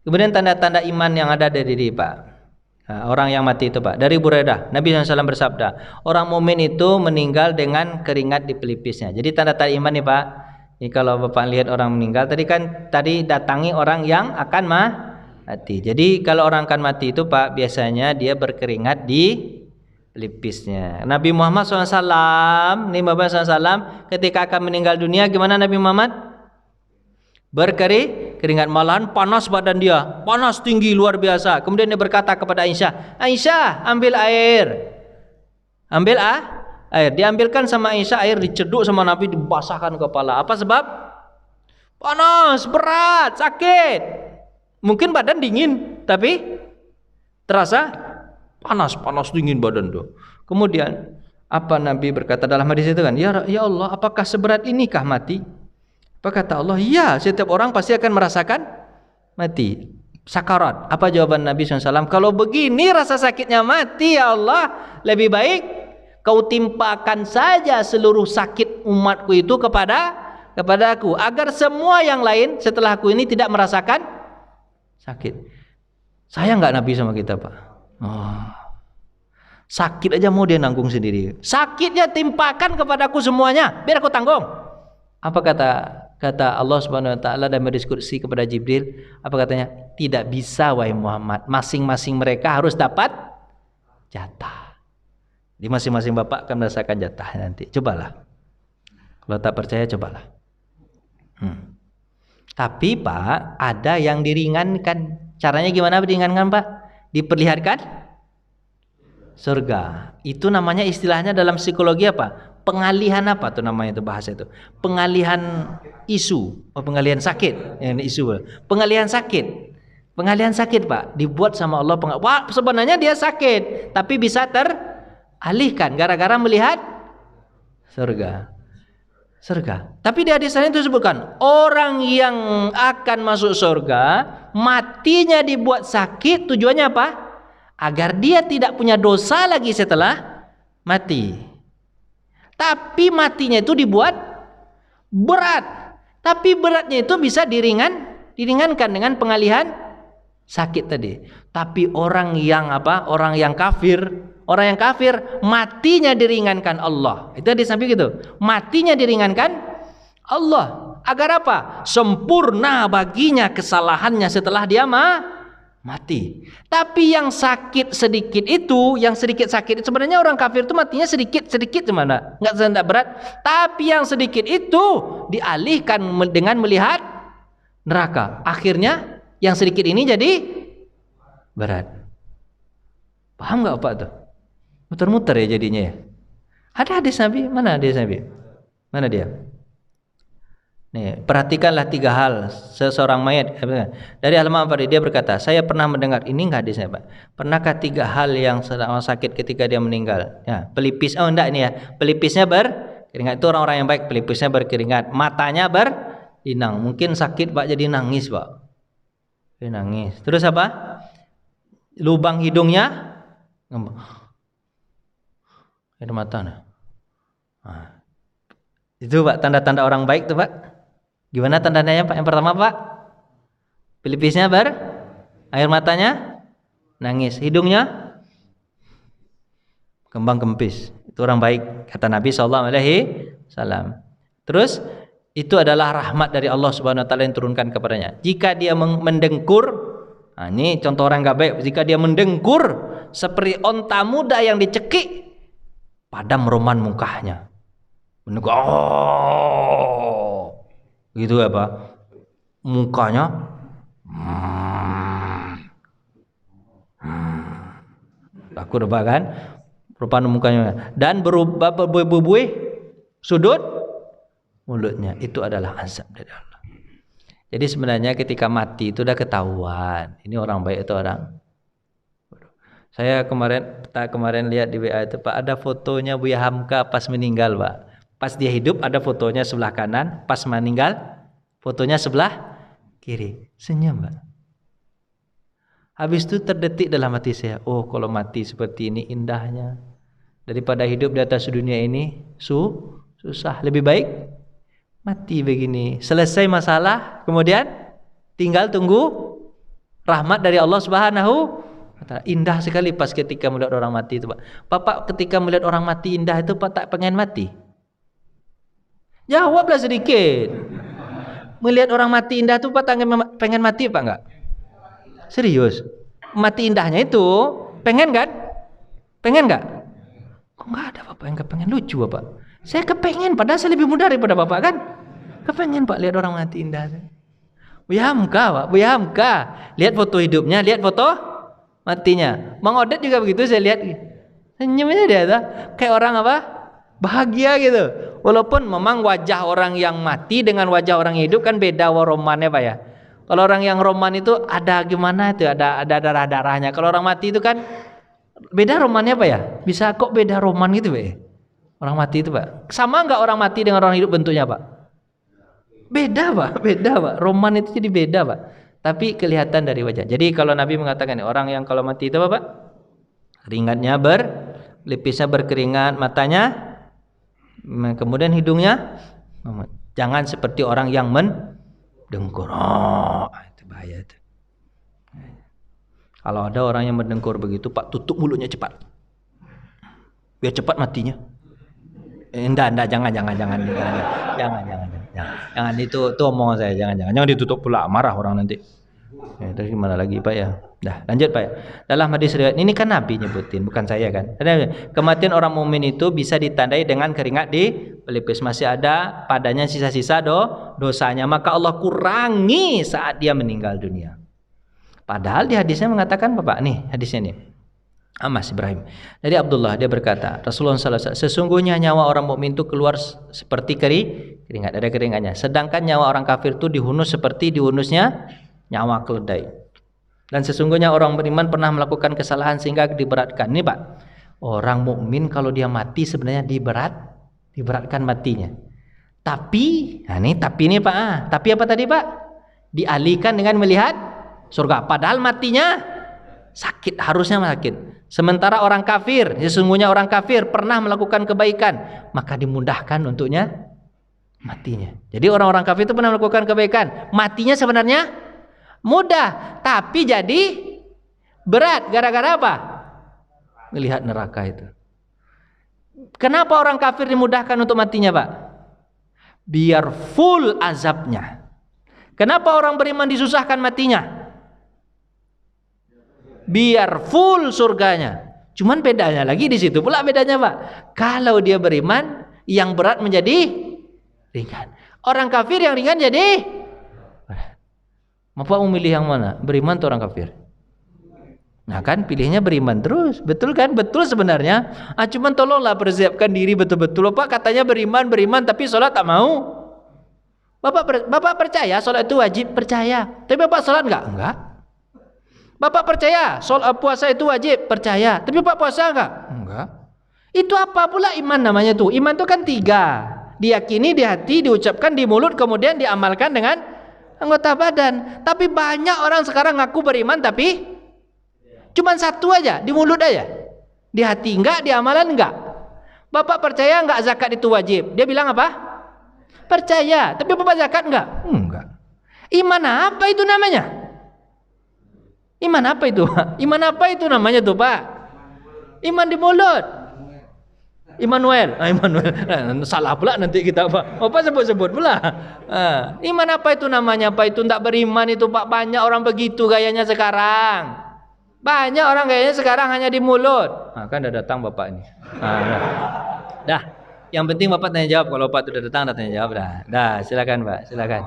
Kemudian tanda-tanda iman yang ada dari diri Pak. Nah, orang yang mati itu Pak. Dari Buraidah, Nabi SAW bersabda, orang mukmin itu meninggal dengan keringat di pelipisnya. Jadi tanda-tanda iman nih Pak. Ini kalau Bapak lihat orang meninggal, tadi datangi orang yang akan mati. Jadi kalau orang akan mati itu Pak, biasanya dia berkeringat di pelipisnya. Nabi Muhammad SAW, ketika akan meninggal dunia, gimana Nabi Muhammad? Berkeringat, malahan panas badan dia, panas tinggi luar biasa. Kemudian dia berkata kepada Aisyah, ambil air. Diambilkan sama Aisyah air, diceduk sama Nabi, dibasahkan kepala. Apa sebab? Panas, berat, sakit. Mungkin badan dingin, tapi terasa panas dingin badan tuh. Kemudian apa Nabi berkata dalam hadis itu kan? Ya Allah, apakah seberat inikah mati? Apa kata Allah? Ya, setiap orang pasti akan merasakan mati, sakarat. Apa jawaban Nabi SAW? Kalau begini rasa sakitnya mati, ya Allah, lebih baik kau timpakan saja seluruh sakit umatku itu kepadaku, agar semua yang lain setelah aku ini tidak merasakan sakit. Sayang nggak Nabi sama kita Pak? Sakit aja mau dia nanggung sendiri. Sakitnya timpakan kepadaku semuanya, biar aku tanggung. Apa kata Allah Subhanahu Wa Taala dalam diskusi kepada Jibril? Apa katanya? Tidak bisa wahai Muhammad. Masing-masing mereka harus dapat jatah. Di masing-masing bapak akan merasakan jatah nanti. Cobalah. Kalau tak percaya cobalah. Tapi Pak, ada yang diringankan. Caranya gimana diringankan Pak? Diperlihatkan surga. Itu namanya istilahnya dalam psikologi apa? Pengalihan apa tuh namanya itu bahasa itu? Pengalihan isu, pengalihan sakit. Pengalihan sakit. Pengalihan sakit Pak. Dibuat sama Allah. Wah, sebenarnya dia sakit, tapi bisa alihkan gara-gara melihat surga. Tapi di hadis lain itu disebutkan orang yang akan masuk surga matinya dibuat sakit, tujuannya apa? Agar dia tidak punya dosa lagi setelah mati. Tapi matinya itu dibuat berat. Tapi beratnya itu bisa diringankan dengan pengalihan sakit tadi. Tapi orang yang kafir matinya diringankan Allah. Itu di samping itu. Matinya diringankan Allah. Agar apa? Sempurna baginya kesalahannya setelah dia mati. Tapi yang sakit sedikit itu, sebenarnya orang kafir itu matinya sedikit gimana? Enggak berat. Tapi yang sedikit itu dialihkan dengan melihat neraka. Akhirnya yang sedikit ini jadi berat. Paham enggak Pak tuh? Muter-muter ya jadinya ya. Ada hadis Nabi? Mana hadis Nabi? Mana dia? Nih, perhatikanlah 3 hal seseorang mayat. Dari halaman 4 dia berkata, saya pernah mendengar, ini enggak hadisnya Pak. Pernahkah 3 hal yang sedang sakit ketika dia meninggal? Ya, pelipis, enggak ini ya. Pelipisnya berkeringat, itu orang-orang yang baik, pelipisnya berkeringat, matanya berlinang. Mungkin sakit Pak jadi nangis Pak. Dia nangis. Terus apa? Lubang hidungnya air mata. Itu Pak tanda-tanda orang baik tuh Pak. Gimana tandanya Pak? Yang pertama Pak, pelipisnya air matanya nangis, hidungnya kembang kempis. Itu orang baik kata Nabi SAW. Terus itu adalah rahmat dari Allah Subhanahu wa taala yang turunkan kepadanya. Jika dia mendengkur, nah ini contoh orang gak baik, jika dia mendengkur seperti onta muda yang dicekik, padam roman mukanya. Mendengkur, oh, gitu apa? Mukanya takut apa kan? Rupa mukanya dan berubah berbuih sudut mulutnya. Itu adalah azab dari Allah. Jadi sebenarnya ketika mati itu udah ketahuan ini orang baik atau orang. Saya kemarin lihat di WA itu Pak, ada fotonya Buya Hamka pas meninggal Pak. Pas dia hidup ada fotonya sebelah kanan, pas meninggal fotonya sebelah kiri. Senyum Pak. Habis itu terdetik dalam hati saya, oh kalau mati seperti ini indahnya. Daripada hidup di atas dunia ini susah, lebih baik mati begini. Selesai masalah, kemudian tinggal tunggu rahmat dari Allah Subhanahu wa taala. Indah sekali pas ketika melihat orang mati itu, Pak. Bapak ketika melihat orang mati indah itu Pak tak pengen mati? Jawablah sedikit. Melihat orang mati indah itu Pak tak pengen mati Pak enggak? Serius? Mati indahnya itu pengen kan? Pengen enggak? Kok enggak ada Bapak yang kepengen? Lucu Bapak. Saya kepengen padahal saya lebih muda daripada Bapak kan? Kepengen Pak lihat orang mati indah. Buya Hamka Pak, Buya Hamka. Lihat foto hidupnya, lihat foto matinya. Mang Odet juga begitu saya lihat. Senyumnya dia tuh kayak orang apa? Bahagia gitu. Walaupun memang wajah orang yang mati dengan wajah orang yang hidup kan beda waromannya Pak ya. Kalau orang yang roman itu ada gimana itu, ada darah-darahnya. Kalau orang mati itu kan beda romannya Pak ya? Bisa kok beda roman gitu Pak? Orang mati itu Pak. Sama enggak orang mati dengan orang hidup bentuknya Pak? Beda Pak, beda Pak. Roman itu jadi beda Pak. Tapi kelihatan dari wajah. Jadi kalau Nabi mengatakan orang yang kalau mati itu apa Pak? Keringatnya lipisnya berkeringat, matanya, kemudian hidungnya. Jangan seperti orang yang mendengkur. Oh, itu bahaya itu. Kalau ada orang yang mendengkur begitu, Pak, tutup mulutnya cepat. Biar cepat matinya. Enggak, jangan itu omongan saya, jangan ditutup pula, marah orang nanti. Terus gimana lagi Pak ya? Dah, lanjut Pak ya. Dalam hadis riwayat ini kan Nabi nyebutin, bukan saya kan. Kematian orang mukmin itu bisa ditandai dengan keringat di pelipis, masih ada padanya sisa-sisa dosanya, maka Allah kurangi saat dia meninggal dunia. Padahal di hadisnya mengatakan Bapak nih, hadisnya nih. Mas Ibrahim dari Abdullah, dia berkata Rasulullah SAW, sesungguhnya nyawa orang mukmin itu keluar seperti keringat, ada keringatnya, sedangkan nyawa orang kafir itu dihunus seperti dihunusnya nyawa keledai. Dan sesungguhnya orang beriman pernah melakukan kesalahan sehingga diberatkan. Ini Pak, orang mukmin kalau dia mati sebenarnya diberatkan matinya. Tapi, nah ini Pak, tapi apa tadi Pak? Dialihkan dengan melihat surga. Padahal matinya sakit, harusnya sakit. Sementara orang kafir, sesungguhnya orang kafir pernah melakukan kebaikan, maka dimudahkan untuknya matinya. Jadi orang-orang kafir itu pernah melakukan kebaikan, matinya sebenarnya mudah, tapi jadi berat. Gara-gara apa? Melihat neraka itu. Kenapa orang kafir dimudahkan untuk matinya Pak? Biar full azabnya. Kenapa orang beriman disusahkan matinya? Biar full surganya. Cuman bedanya lagi di situ pula bedanya Pak. Kalau dia beriman, yang berat menjadi ringan. Orang kafir yang ringan jadi berat. Bapak mau milih yang mana? Beriman atau orang kafir? Nah kan pilihnya beriman terus. Betul kan? Betul sebenarnya. Cuman tolonglah persiapkan diri betul-betul. Bapak katanya beriman tapi sholat tak mau. Bapak percaya sholat itu wajib? Percaya. Tapi Bapak sholat enggak? Enggak. Bapak percaya puasa itu wajib? Percaya. Tapi Bapak puasa enggak? Enggak. Itu apa pula iman namanya tuh? Iman itu kan 3. Diyakini di hati, diucapkan di mulut, kemudian diamalkan dengan anggota badan. Tapi banyak orang sekarang ngaku beriman tapi cuman 1 aja, di mulut aja. Di hati enggak, di amalan enggak. Bapak percaya enggak zakat itu wajib? Dia bilang apa? Percaya. Tapi Bapak zakat enggak? Enggak. Iman apa itu namanya? Iman apa itu Pak? Iman apa itu namanya tuh Pak? Iman di mulut. Immanuel. Immanuel. Salah pula nanti kita apa sebut-sebut pula. Iman apa itu namanya? Apa itu tidak beriman itu Pak? Banyak orang begitu gayanya sekarang. Banyak orang gayanya sekarang hanya di mulut. Kan udah datang Bapak ini. Dah. Yang penting Bapak tanya jawab. Kalau Bapak sudah datang tanya jawab dah. Dah, silakan Pak, silakan.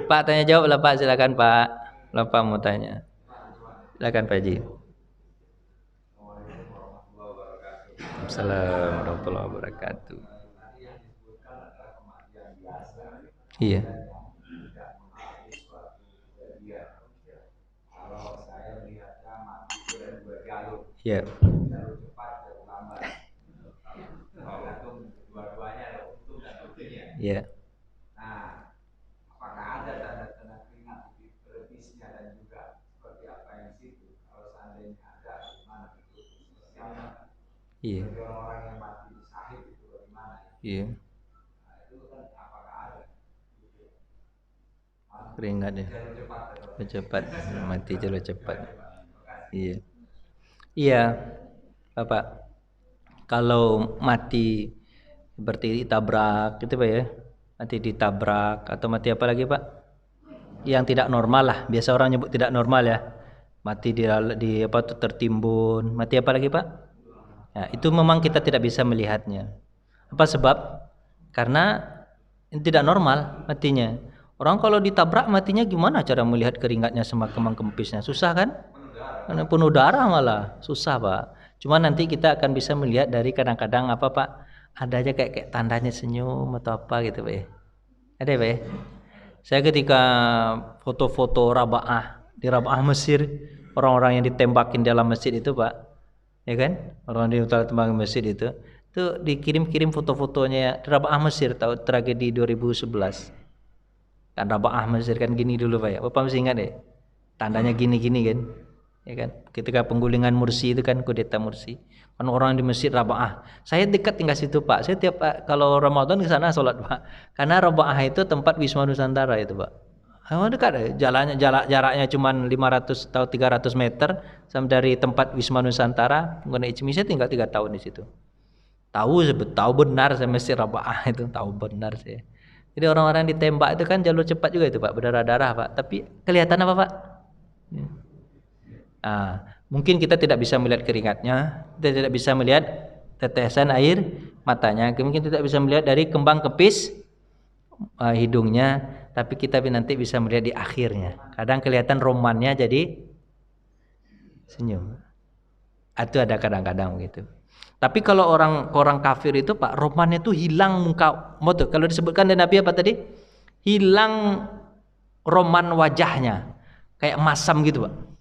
Pak tanya jawab lah Pak, silakan Pak. Bapak mau tanya. Silakan Pak Haji. Assalamualaikum warahmatullahi wabarakatuh. Iya. Iya. Iya. Apakah ada tanda-tanda keringat di peripisnya dan juga seperti apa yang situ? Kalau seandainya ada, gimana itu? Iya. Orang-orang yang mati syahid itu bagaimana? Iya. Nah, itu kan apakah ada? Keringat ya. Cepat, mati jalur cepat. Iya. Iya, Bapak. Kalau mati seperti ditabrak gitu Pak ya. Mati ditabrak atau mati apa lagi Pak? Yang tidak normal lah. Biasa orang nyebut tidak normal ya. Mati di apa tuh tertimbun. Mati apa lagi Pak? Ya, itu memang kita tidak bisa melihatnya. Apa sebab? Karena tidak normal matinya. Orang kalau ditabrak matinya gimana cara melihat keringatnya sama kemang kempisnya? Susah kan? Karena penuh darah malah. Susah Pak. Cuma nanti kita akan bisa melihat dari kadang-kadang apa Pak? Ada aja kayak tandanya senyum atau apa gitu Pak ya. Ada Pak ya. Saya ketika foto-foto Raba'ah di Raba'ah Mesir, orang-orang yang ditembakin dalam masjid itu Pak, ya kan? Orang yang ditembak masjid itu dikirim-kirim foto-fotonya Raba'ah Mesir tahu tragedi 2011. Kan Raba'ah Mesir kan gini dulu Pak ya. Bapak masih ingat ya? Tandanya gini-gini kan. Ya kan? Ketika penggulingan Mursi itu kan kudeta Mursi. Kan orang di Mesir Raba'ah. Saya dekat tinggal situ Pak. Saya tiap kalau Ramadan ke sana sholat Pak. Karena Raba'ah itu tempat Wisma Nusantara itu Pak. Dekat jaraknya cuma 500 atau 300 meter sampai dari tempat Wisma Nusantara. Mengenai Icmi saya tinggal 3 tahun di situ. Tahu benar saya Mesir Raba'ah itu, tahu benar saya. Jadi orang-orang ditembak itu kan jalur cepat juga itu Pak, berdarah-darah Pak. Tapi kelihatan apa Pak? Mungkin kita tidak bisa melihat keringatnya, kita tidak bisa melihat tetesan air matanya, mungkin tidak bisa melihat dari kembang kepis hidungnya, tapi kita nanti bisa melihat di akhirnya. Kadang kelihatan romannya jadi senyum. Itu ada kadang-kadang begitu. Tapi kalau orang kafir itu Pak, romannya itu hilang muka. Kalau disebutkan dari Nabi apa tadi? Hilang roman wajahnya, kayak masam gitu Pak.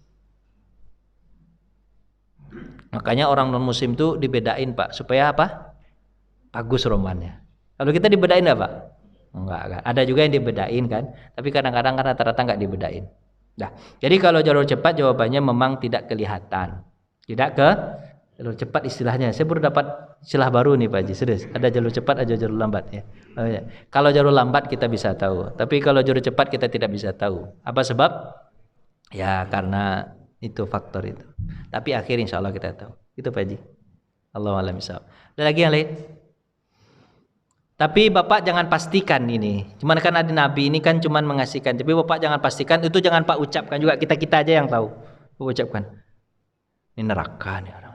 Makanya orang non muslim itu dibedain Pak, supaya apa? Bagus romannya. Kalau kita dibedain enggak Pak? Enggak. Ada juga yang dibedain kan, tapi kadang-kadang kan rata-rata enggak dibedain. Nah, jadi kalau jalur cepat jawabannya memang tidak kelihatan. Tidak ke jalur cepat istilahnya. Saya baru dapat istilah baru nih Pak Haji. Serius. Ada jalur cepat, ada jalur lambat ya. Kalau jalur lambat kita bisa tahu, tapi kalau jalur cepat kita tidak bisa tahu. Apa sebab? Ya karena itu faktor itu. Tapi akhir insya Allah kita tahu. Itu Pak Haji. Allahu a'lam bishawab. Ada lagi yang lain? Tapi Bapak jangan pastikan ini. Cuman kan ada Nabi ini kan cuman mengasihkan. Tapi Bapak jangan pastikan, itu jangan Pak ucapkan juga. Kita aja yang tahu. Bapak ucapkan. Ini neraka nih orang.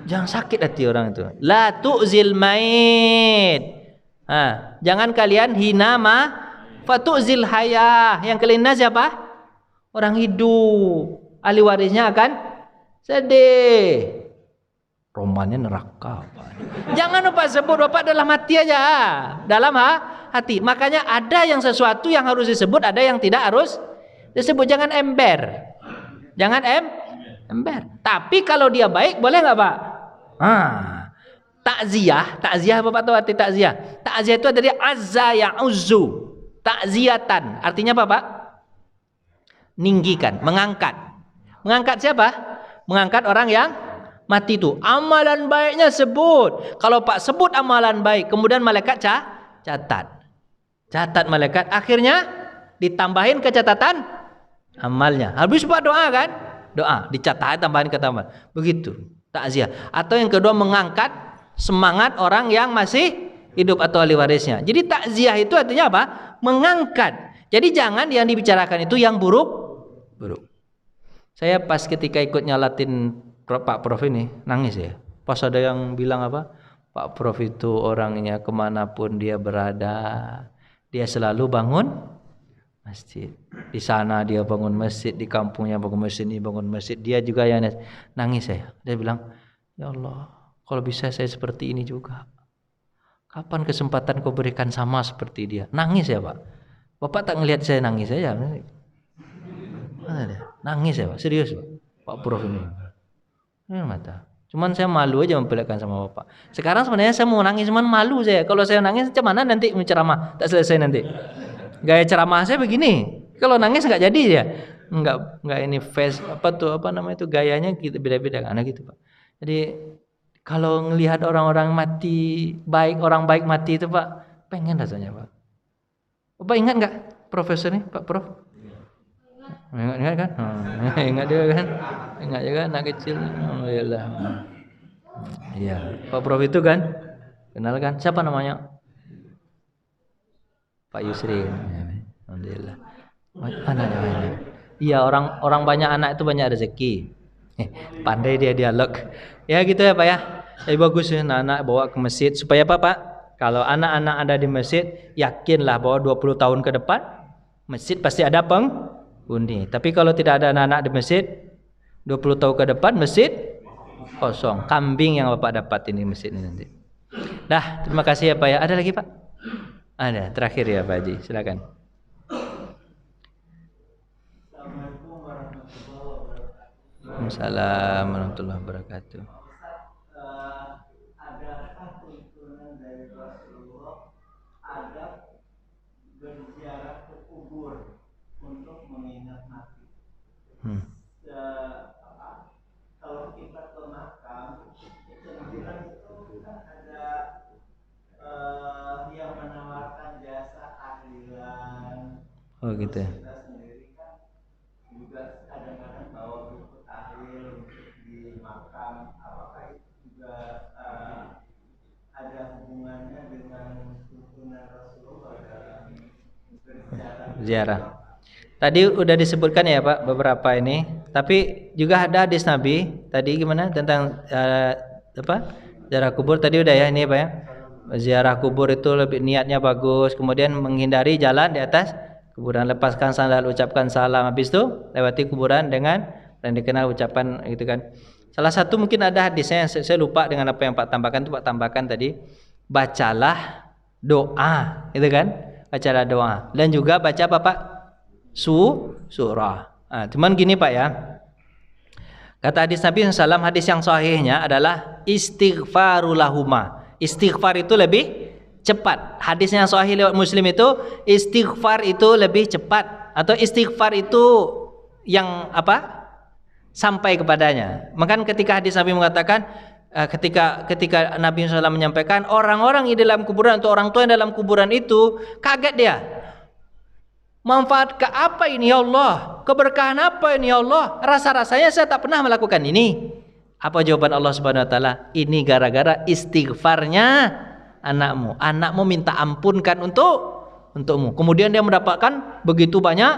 Jangan sakit hati orang itu. La tu'zil mait. Jangan kalian hina ma fatu'zil hayah. Yang kalian hina siapa? Orang hidup. Ahli warisnya akan sedih. Romannya neraka Pak. Jangan lupa sebut Bapak dalam hati aja. Dalam hati. Makanya ada yang sesuatu yang harus disebut, ada yang tidak harus disebut. Jangan ember. Jangan ember. Tapi kalau dia baik boleh nggak Pak? Takziah Bapak tahu arti takziah? Takziah itu dari azza ya'uzzu. Takziatan. Artinya apa Pak? Ninggikan, mengangkat. Mengangkat siapa? Mengangkat orang yang mati itu. Amalan baiknya sebut. Kalau Pak sebut amalan baik, kemudian malaikat catat. Catat malaikat. Akhirnya ditambahin ke catatan amalnya. Habis Pak doa kan? Doa, dicatat tambahin ke amal. Begitu. takziah. Atau yang kedua mengangkat semangat orang yang masih hidup atau ahli warisnya. Jadi takziah itu artinya apa? Mengangkat. Jadi jangan yang dibicarakan itu yang buruk. Saya pas ketika ikut nyalatin Pak Prof ini nangis ya. Pas ada yang bilang apa? Pak Prof itu orangnya kemanapun dia berada, dia selalu bangun masjid. Di sana dia bangun masjid, di kampungnya bangun masjid, ini bangun masjid. Dia juga yang nangis saya. Dia bilang, ya Allah, kalau bisa saya seperti ini juga. Kapan kesempatan kau berikan sama seperti dia? Nangis ya Pak. Bapak tak ngelihat saya nangis saja. Nangis ya Pak, serius Pak Prof ini. Ini mata. Cuman saya malu aja memperlihatkan sama Bapak. Sekarang sebenarnya saya mau nangis, cuman malu saya. Kalau saya nangis, macam mana nanti menceramah? Tak selesai nanti. Gaya ceramah saya begini. Kalau nangis nggak jadi ya. Nggak ini face apa namanya itu gayanya gitu beda-beda karena gitu Pak. Jadi kalau ngelihat orang-orang mati baik, orang baik mati itu Pak, pengen rasanya Pak. Bapak ingat nggak profesor nih Pak Prof? Ingat kan? Ingat dia kan? Ingat juga anak kecil. Alhamdulillah. Iya, Pak Prof itu kan? Kenal kan? Siapa namanya? Pak Yusri. Alhamdulillah. Mana namanya? Iya, orang banyak anak itu banyak rezeki. Pandai dia dialog. Ya gitu ya Pak ya. Jadi bagus ya anak-anak bawa ke masjid supaya apa Pak? Kalau anak-anak ada di masjid, yakinlah bahwa 20 tahun ke depan masjid pasti ada penghuni. Tapi kalau tidak ada anak-anak di masjid, 20 tahun ke depan masjid kosong. Kambing yang Bapak dapat ini masjid ini nanti. Dah, terima kasih ya Pak ya. Ada lagi Pak? Ada, terakhir ya Pak Haji, silakan. Waalaikumsalam warahmatullahi wabarakatuh. Adakah tuntunan dari Rasulullah ada berziarah ke kubur untuk mengingat mati? Kalau kita ke makam, cenderung itu kan ada yang menawarkan jasa tahlilan. Oh gitu ya. Kita sendiri kan juga kadang-kadang bawa buku tahlil di makam. Apakah itu juga ada hubungannya dengan tuntunan Rasulullah dalam berziarah? Tadi udah disebutkan ya Pak beberapa ini, tapi juga ada hadis Nabi tadi gimana tentang ziarah kubur tadi udah ya ini Pak ya. Ziarah kubur itu lebih niatnya bagus, kemudian menghindari jalan di atas kuburan, lepaskan sandal, ucapkan salam, habis itu lewati kuburan dengan dan dikenal ucapan gitu kan. Salah satu mungkin ada hadisnya saya lupa dengan apa yang Pak tambahkan itu Pak tambahkan tadi, bacalah doa, itu kan? Bacalah doa dan juga baca apa Pak? Surah. Cuman gini Pak ya. Kata hadis Nabi SAW, hadis yang sahihnya adalah istighfarulahuma. Istighfar itu lebih cepat. Hadisnya yang sahih lewat Muslim itu istighfar itu lebih cepat atau istighfar itu yang apa? Sampai kepadanya. Maka ketika hadis Nabi mengatakan ketika Nabi SAW menyampaikan orang-orang di dalam kuburan atau orang tua yang dalam kuburan itu kaget dia. Manfaat ke apa ini ya Allah? Keberkahan apa ini ya Allah? Rasa-rasanya saya tak pernah melakukan ini. Apa jawaban Allah Subhanahu wa taala? Ini gara-gara istighfarnya anakmu. Anakmu minta ampunkan untukmu. Kemudian dia mendapatkan begitu banyak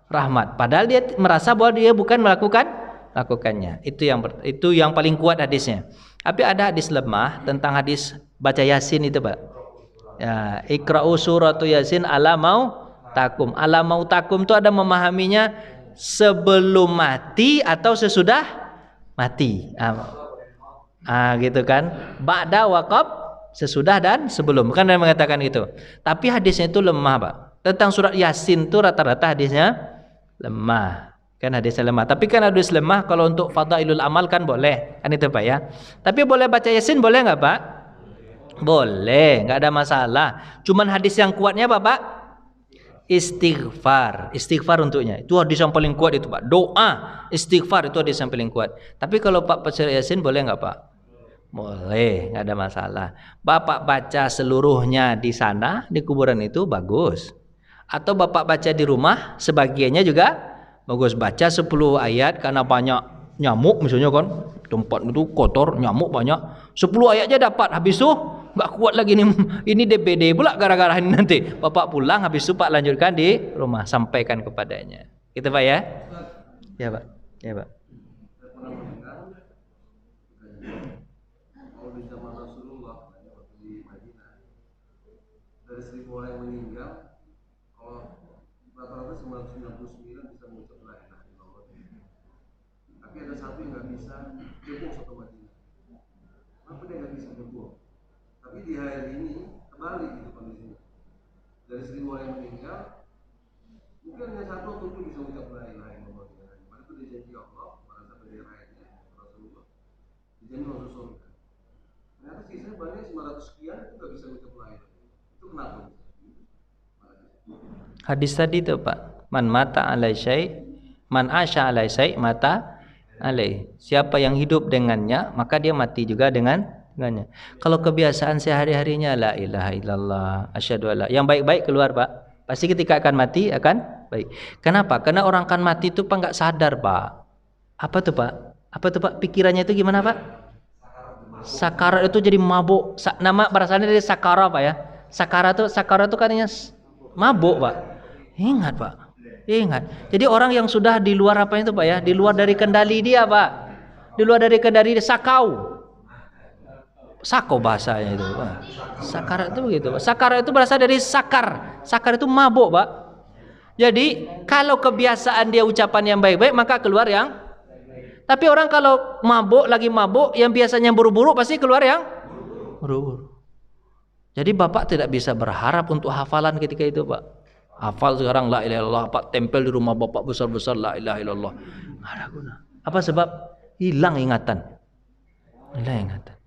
rahmat. Padahal dia merasa bahwa dia bukan melakukannya. Itu yang paling kuat hadisnya. Tapi ada hadis lemah tentang hadis baca Yasin itu, Pak. Ya, Iqra'u suratu Yasin ala mautakum. Ala mautakum itu ada memahaminya sebelum mati atau sesudah mati. Gitu kan. Ba'da waqab, sesudah dan sebelum. Kan dia mengatakan itu. Tapi hadisnya itu lemah, Pak. Tentang surat Yasin itu rata-rata hadisnya lemah. Kan hadisnya lemah. Tapi kan hadis lemah kalau untuk fadailul amal kan boleh. Kan itu Pak ya. Tapi boleh baca Yasin boleh enggak Pak? Boleh, enggak ada masalah. Cuman hadis yang kuatnya apa Pak? Istighfar. Istighfar untuknya. Itu hadis yang paling kuat itu Pak. Doa istighfar itu hadis yang paling kuat. Tapi kalau Pak baca Yasin boleh enggak Pak? Boleh, enggak ada masalah. Bapak baca seluruhnya di sana di kuburan itu bagus. Atau Bapak baca di rumah sebagiannya juga bagus, baca 10 ayat karena banyak nyamuk misalnya kan, tempat itu kotor, nyamuk banyak, 10 ayat aja dapat, habis itu nggak kuat lagi nih, ini DPD pula gara-gara ini nanti. Bapak pulang, habis itu Pak lanjutkan di rumah, sampaikan kepadanya. Gitu Pak ya? Ya Pak. Ya Pak. Kalau di zaman Rasulullah waktu di Madinah, dari 1000 orang yang meninggal, kalau rata-rata 999 bisa mengucap la ilaha illallah. Tapi ada satu yang nggak bisa, jebol satu Madinah. Kenapa dia nggak bisa jebol? Tapi di hari ini kembali gitu kondisinya. Dari 1000 orang yang meninggal, mungkin hanya satu atau dua bisa mengucap la ilaha illallah. Karena itu dijanji Allah, pada saat dari ayatnya Rasulullah, dijanji masuk surga. Ternyata sisanya banyak 900 sekian itu nggak bisa mengucap la ilaha illallah. Itu kenapa? Hadis tadi tuh Pak, man mata alai syai, man asya alai syai mata alai. Siapa yang hidup dengannya, maka dia mati juga dengannya. Kalau kebiasaan sehari-harinya la ilaha illallah, asyhadu alla, yang baik-baik keluar Pak, pasti ketika akan mati akan baik. Kenapa? Karena orang akan mati itu Pak nggak sadar Pak. Apa tuh Pak? Apa tuh Pak? Pikirannya itu gimana Pak? Sakarat itu jadi mabuk. Nama berasalnya dari sakara Pak ya. Sakara itu katanya mabuk Pak. Ingat Pak. Ingat. Jadi orang yang sudah di luar apa itu Pak ya? Di luar dari kendali dia Pak. Di luar dari kendali dia, sakau. Sako bahasanya itu Pak. Sakara itu begitu Pak. Sakara itu berasal dari sakar. Sakar itu mabuk Pak. Jadi kalau kebiasaan dia ucapan yang baik-baik, maka keluar yang. Tapi orang kalau lagi mabuk, yang biasanya buru-buru pasti keluar yang buru-buru. Jadi Bapak tidak bisa berharap untuk hafalan ketika itu Pak. Hafal sekarang la ilaha illallah, Pak tempel di rumah Bapak besar-besar la ilaha illallah. Nggak ada guna. Apa sebab? Hilang ingatan. Hilang ingatan.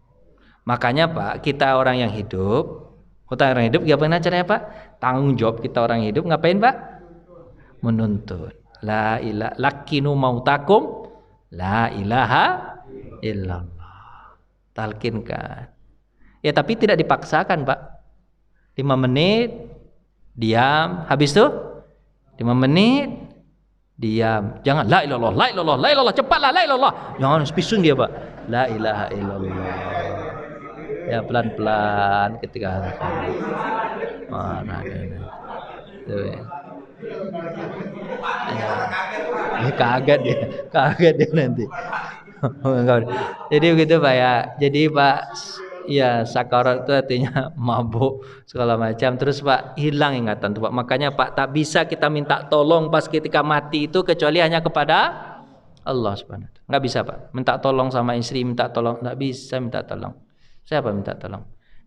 Makanya Pak, kita orang yang hidup, ngapain caranya Pak? Tanggung jawab kita orang hidup ngapain Pak? Menuntut. La ilaha lakinu mautakum la ilaha illallah. Talkinkan. Ya tapi tidak dipaksakan Pak. 5 menit diam, habis itu 5 menit diam. Jangan la ilallah, la ilallah, la ilallah, cepatlah la ilallah. Jangan pisung dia Pak. La ilaha illallah. Ya pelan-pelan ketika mana ini. Tuh ya. Kaget dia nanti. Jadi begitu Pak ya. Jadi Pak, ya sakarat itu artinya mabuk segala macam. Terus Pak hilang ingatan tuh Pak. Makanya Pak tak bisa kita minta tolong pas ketika mati itu kecuali hanya kepada Allah Subhanahu wa taala. Enggak bisa Pak. Minta tolong sama istri, minta tolong, enggak bisa minta tolong. Siapa minta tolong?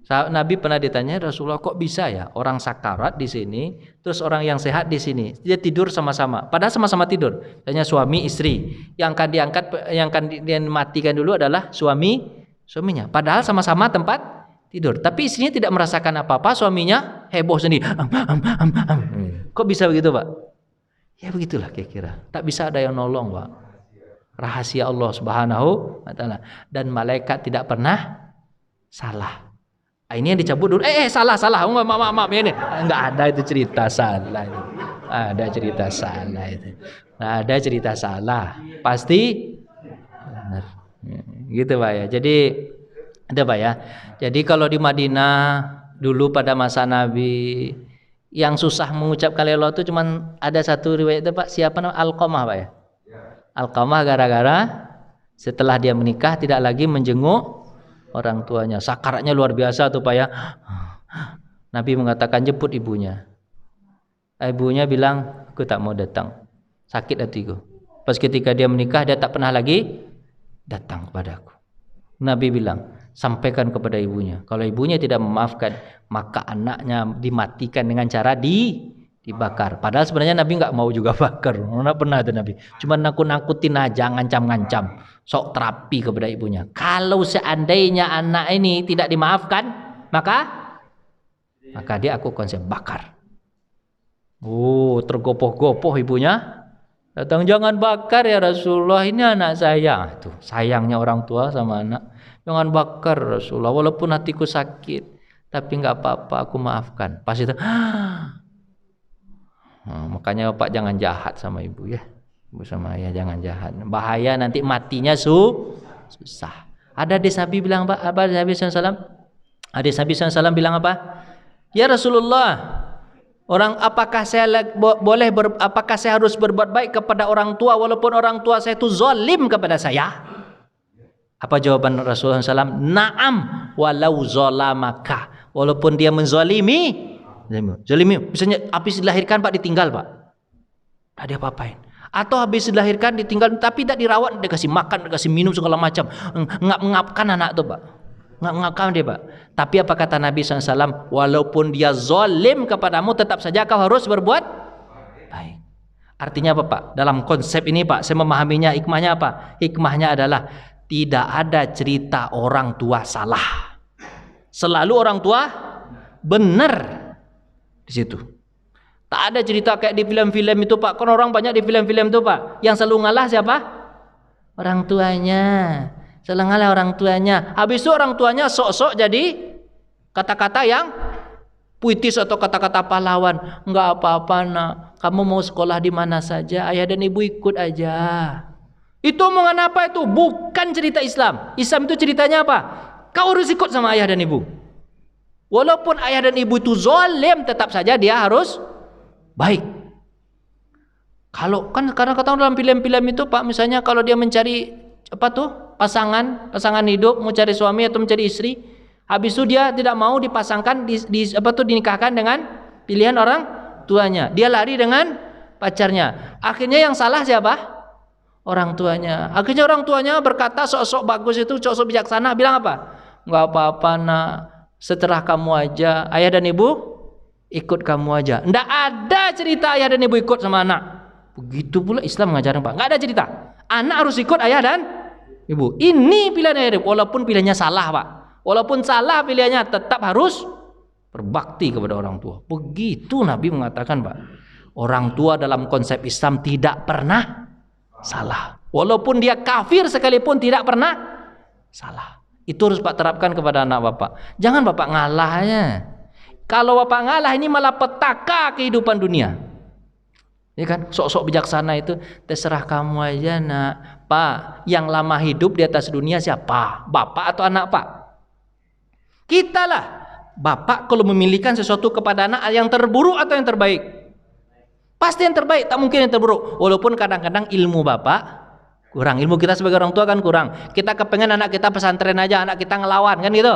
Nabi pernah ditanya, Rasulullah kok bisa ya orang sakarat di sini, terus orang yang sehat di sini, dia tidur sama-sama, padahal sama-sama tidur. Tanya suami istri, yang akan diangkat, yang akan dimatikan dulu adalah suaminya, padahal sama-sama tempat tidur. Tapi istrinya tidak merasakan apa-apa, suaminya heboh sendiri. Kok bisa begitu Pak? Ya begitulah kira-kira. Tak bisa ada yang nolong Pak. Rahasia Allah Subhanahu wa taala. Dan malaikat tidak pernah salah. Ini yang dicabut dulu. Salah. Maaf ini. Enggak ada itu cerita salah itu. Ada cerita salah itu. Enggak ada cerita salah. Pasti benar. Gitu Pak ya. Jadi ada Pak ya. Jadi kalau di Madinah dulu pada masa Nabi yang susah mengucapkan la ilaha illallah itu cuman ada satu riwayat itu Pak. Siapa namanya? Alqamah Pak ya. Alqamah gara-gara setelah dia menikah tidak lagi menjenguk orang tuanya. Sakaratnya luar biasa tuh Pak ya. Nabi mengatakan jemput ibunya. Ibunya bilang, aku tak mau datang. Sakit hatiku. Pas ketika dia menikah dia tak pernah lagi datang kepadaku. Nabi bilang, sampaikan kepada ibunya. Kalau ibunya tidak memaafkan, maka anaknya dimatikan dengan cara dibakar. Padahal sebenarnya Nabi nggak mau juga bakar. Mana pernah ada Nabi. Cuma nakut-nakutin aja, ngancam-ngancam. Sok terapi kepada ibunya. Kalau seandainya anak ini tidak dimaafkan, maka dia aku konsep bakar. Tergopoh-gopoh ibunya. Datang, jangan bakar ya Rasulullah, ini anak saya. Tuh, sayangnya orang tua sama anak. Jangan bakar Rasulullah, walaupun hatiku sakit, tapi nggak apa-apa, aku maafkan. Pas itu, makanya Bapak jangan jahat sama ibu ya. Bersama ayah jangan jahat. Bahaya nanti matinya susah. Ada hadis Nabi bilang apa? Nabi SAW. Hadis Nabi SAW bilang apa? Ya Rasulullah, apakah saya harus berbuat baik kepada orang tua walaupun orang tua saya itu zalim kepada saya? Apa jawaban Rasulullah SAW? Naam walau zalamaka. Walaupun dia menzalimi. Misalnya habis dilahirkan Pak ditinggal Pak. Tak dia apa-apain. Atau habis dilahirkan ditinggal tapi tak dirawat, dia kasih makan, dia kasih minum segala macam. Ngap-ngapkan anak tu Pak. Ngap-ngapkan dia Pak. Tapi apa kata Nabi SAW? Walaupun dia zalim kepadamu, tetap saja kau harus berbuat baik. Artinya apa Pak? Dalam konsep ini Pak, saya memahaminya, hikmahnya apa? Hikmahnya adalah tidak ada cerita orang tua salah. Selalu orang tua benar di situ. Tak ada cerita kayak di film-film itu Pak. Kan orang banyak di film-film itu Pak, yang selalu ngalah siapa? Orang tuanya. Selalu ngalah orang tuanya. Habis itu orang tuanya sok-sok jadi kata-kata yang puitis atau kata-kata pahlawan. Enggak apa-apa nak, kamu mau sekolah di mana saja, ayah dan ibu ikut aja. Itu omongan apa itu? Bukan cerita Islam. Islam itu ceritanya apa? Kau harus ikut sama ayah dan ibu. Walaupun ayah dan ibu itu zalim, tetap saja dia harus baik. Kalau kan karena kata dalam film-film itu Pak, misalnya kalau dia mencari apa tuh pasangan hidup, mau cari suami atau mencari istri, habis itu dia tidak mau dipasangkan dinikahkan dengan pilihan orang tuanya, dia lari dengan pacarnya. Akhirnya yang salah siapa? Orang tuanya. Akhirnya orang tuanya berkata sok-sok bagus itu, sok-sok bijaksana, bilang apa? Enggak apa-apa nak, setelah kamu aja, ayah dan ibu ikut kamu aja. Nggak ada cerita ayah dan ibu ikut sama anak. Begitu pula Islam mengajarkan Pak. Nggak ada cerita. Anak harus ikut ayah dan ibu. Ini pilihan ayah dan ibu. Walaupun pilihannya salah Pak. Walaupun salah pilihannya, tetap harus berbakti kepada orang tua. Begitu Nabi mengatakan Pak. Orang tua dalam konsep Islam tidak pernah salah. Walaupun dia kafir sekalipun tidak pernah salah. Itu harus Pak terapkan kepada anak Bapak. Jangan Bapak ngalahnya. Kalau Bapak ngalah ini malah petaka kehidupan dunia. Ya kan? Sok-sok bijaksana itu, terserah kamu aja nak. Pak, yang lama hidup di atas dunia siapa? Bapak atau anak Pak? Kita lah. Bapak kalau memilihkan sesuatu kepada anak, yang terburuk atau yang terbaik? Pasti yang terbaik, tak mungkin yang terburuk. Walaupun kadang-kadang ilmu Bapak kurang. Ilmu kita sebagai orang tua kan kurang. Kita kepengen anak kita pesantren aja, anak kita ngelawan kan gitu.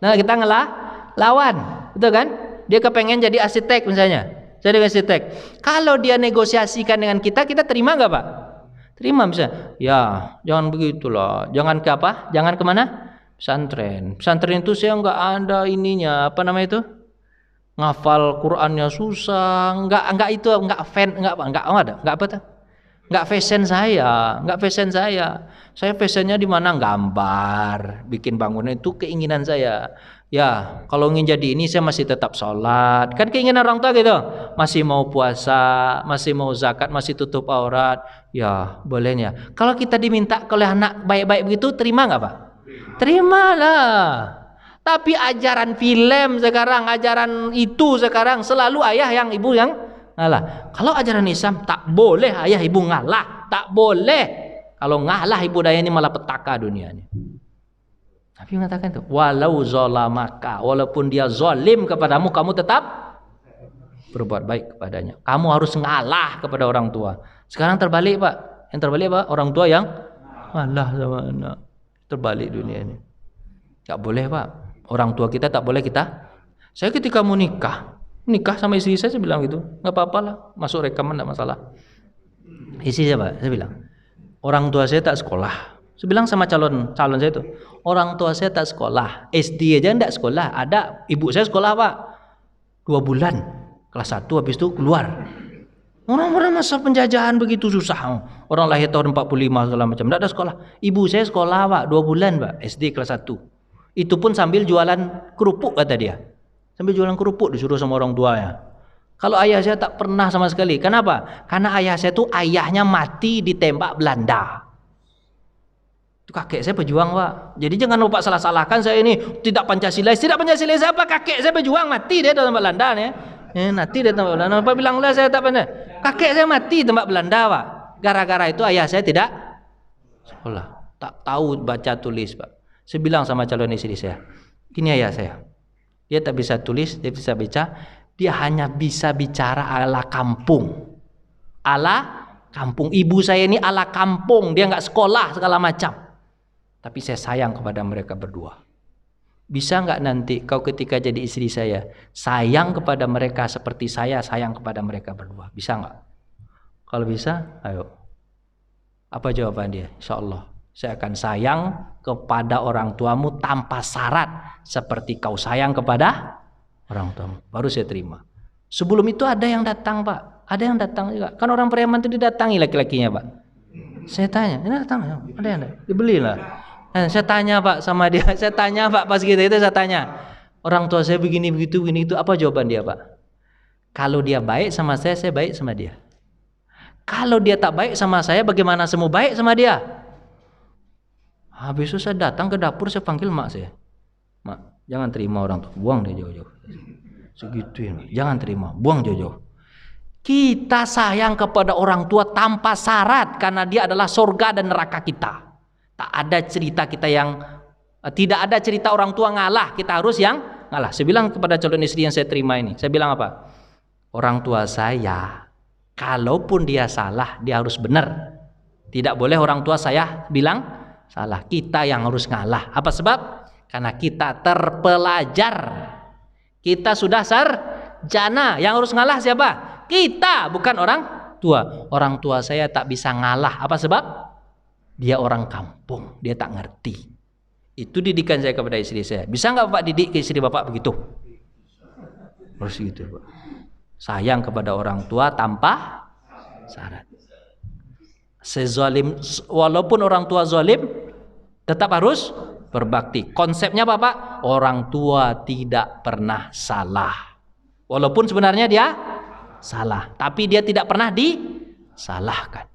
Nah kita ngelawan. Betul kan? Dia kepengen jadi arsitek misalnya. Jadi arsitek. Kalau dia negosiasikan dengan kita terima nggak Pak? Terima misalnya. Ya, jangan begitulah. Jangan ke apa? Jangan kemana? Pesantren. Pesantren itu saya nggak ada ininya. Apa namanya itu? Ngafal Qurannya susah. Nggak itu. Nggak fan. Nggak ada. Nggak apa tuh? Nggak fashion saya. Nggak fashion saya. Saya fashionnya di mana? Gambar. Bikin bangunan itu keinginan saya. Ya, kalau ingin jadi ini saya masih tetap sholat. Kan keinginan orang tua gitu. Masih mau puasa, masih mau zakat, masih tutup aurat. Ya, bolehnya. Kalau kita diminta oleh anak baik-baik begitu, terima nggak Pak? Terimalah. Tapi ajaran film sekarang, ajaran itu sekarang selalu ayah yang ibu yang ngalah. Kalau ajaran Islam tak boleh ayah ibu ngalah, tak boleh. Kalau ngalah ibu daya ini malah petaka dunianya. Nabi mengatakan itu, walau zalamaka, walaupun dia zalim kepadamu, kamu tetap berbuat baik kepadanya. Kamu harus ngalah kepada orang tua. Sekarang terbalik Pak. Yang terbalik apa? Orang tua yang ngalah sama anak. Terbalik dunia ini. Tak boleh Pak. Orang tua kita tak boleh kita. Saya ketika mau nikah sama istri saya bilang gitu, nggak apa-apa lah, masuk rekaman nggak masalah. Istri saya Pak, saya bilang, orang tua saya tak sekolah. Saya bilang sama calon saya itu, orang tua saya tak sekolah, SD aja enggak sekolah. Ada ibu saya sekolah Pak, 2 bulan, kelas 1, habis itu keluar. Orang-orang masa penjajahan begitu susah. Orang lahir tahun 45 segala macam, enggak ada sekolah. Ibu saya sekolah Pak, 2 bulan Pak, SD kelas 1. Itu pun sambil jualan kerupuk kata dia. Sambil jualan kerupuk disuruh sama orang tuanya. Kalau ayah saya tak pernah sama sekali. Kenapa? Karena ayah saya tuh ayahnya mati ditembak Belanda. Kakek saya pejuang Pak. Jadi jangan lupa salah-salahkan saya ini tidak Pancasilais. Tidak Pancasilais apa? Kakek saya pejuang, mati dia dalam Belanda nih. Mati dia tembak Belanda. Apa bilanglah saya tak benar? Kakek saya mati tembak Belanda Pak. Gara-gara itu ayah saya tidak sekolah, tak tahu baca tulis Pak. Saya bilang sama calon istri saya, gini ayah saya, dia tak bisa tulis, dia bisa baca, dia hanya bisa bicara ala kampung. Ala kampung. Ibu saya ini ala kampung, dia nggak sekolah segala macam. Tapi saya sayang kepada mereka berdua. Bisa nggak nanti kau ketika jadi istri saya sayang kepada mereka seperti saya sayang kepada mereka berdua? Bisa nggak? Kalau bisa, ayo. Apa jawaban dia? Insya Allah saya akan sayang kepada orang tuamu tanpa syarat seperti kau sayang kepada orang tuamu. Baru saya terima. Sebelum itu ada yang datang Pak, ada yang datang juga. Kan orang preman itu didatangi laki-lakinya Pak. Saya tanya, ini datang, ada yang dibelilah. Nah, saya tanya Pak sama dia, saya tanya Pak pas gitu itu saya tanya, orang tua saya begini begitu begini itu, apa jawaban dia Pak? Kalau dia baik sama saya baik sama dia. Kalau dia tak baik sama saya, bagaimana saya mau baik sama dia? Habis itu saya datang ke dapur, saya panggil mak saya, mak jangan terima orang tua, buang dia jauh-jauh. Segituin, jangan terima, buang jauh-jauh. Kita sayang kepada orang tua tanpa syarat karena dia adalah surga dan neraka kita. Tak ada cerita kita yang tidak ada cerita orang tua ngalah, kita harus yang ngalah. Saya bilang kepada calon istri yang saya terima ini, saya bilang apa? Orang tua saya, kalaupun dia salah, dia harus benar. Tidak boleh orang tua saya bilang salah. Kita yang harus ngalah. Apa sebab? Karena kita terpelajar. Kita sudah sarjana. Yang harus ngalah siapa? Kita, bukan orang tua. Orang tua saya tak bisa ngalah. Apa sebab? Dia orang kampung, dia tak ngerti. Itu didikan saya kepada istri saya. Bisa nggak Bapak didik ke istri Bapak begitu? Harus gitu Pak. Sayang kepada orang tua tanpa syarat. Sezalim, walaupun orang tua zalim, tetap harus berbakti. Konsepnya apa Pak? Orang tua tidak pernah salah. Walaupun sebenarnya dia salah, tapi dia tidak pernah disalahkan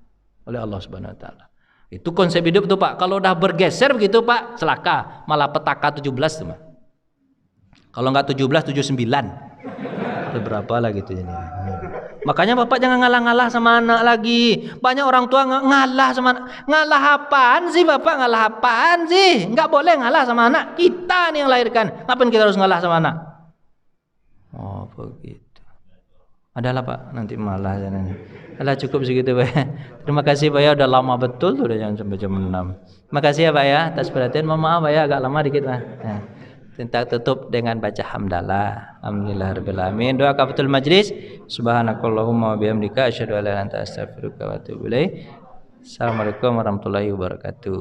oleh Allah Subhanahu Wa Taala. Itu konsep hidup tuh Pak. Kalau udah bergeser begitu Pak, celaka. Malah petaka 17 tuh Pak. Kalau nggak 17, 79. Itu berapa lah gitu ini. Makanya Bapak jangan ngalah-ngalah sama anak lagi. Banyak orang tua ngalah sama anak. Ngalah apaan sih Bapak? Ngalah apaan sih? Nggak boleh ngalah sama anak. Kita nih yang lahirkan. Ngapain kita harus ngalah sama anak? Oh begitu. Adalah Pak, nanti malah jangan. Alah cukup segitu Pak. Terima kasih Pak ya, udah lama betul tuh, udah jangan sampai jam 6. Terima kasih ya Pak ya atas perhatian. Mohon maaf Pak ya agak lama dikit Pak. Nah, kita tutup dengan baca hamdalah. Alhamdulillahirabbil alamin. Doa kafatul majlis. Subhanakallahumma wa bihamdika asyhadu an la ilaha illa anta astaghfiruka wa atubu ilaik. Assalamualaikum warahmatullahi wabarakatuh.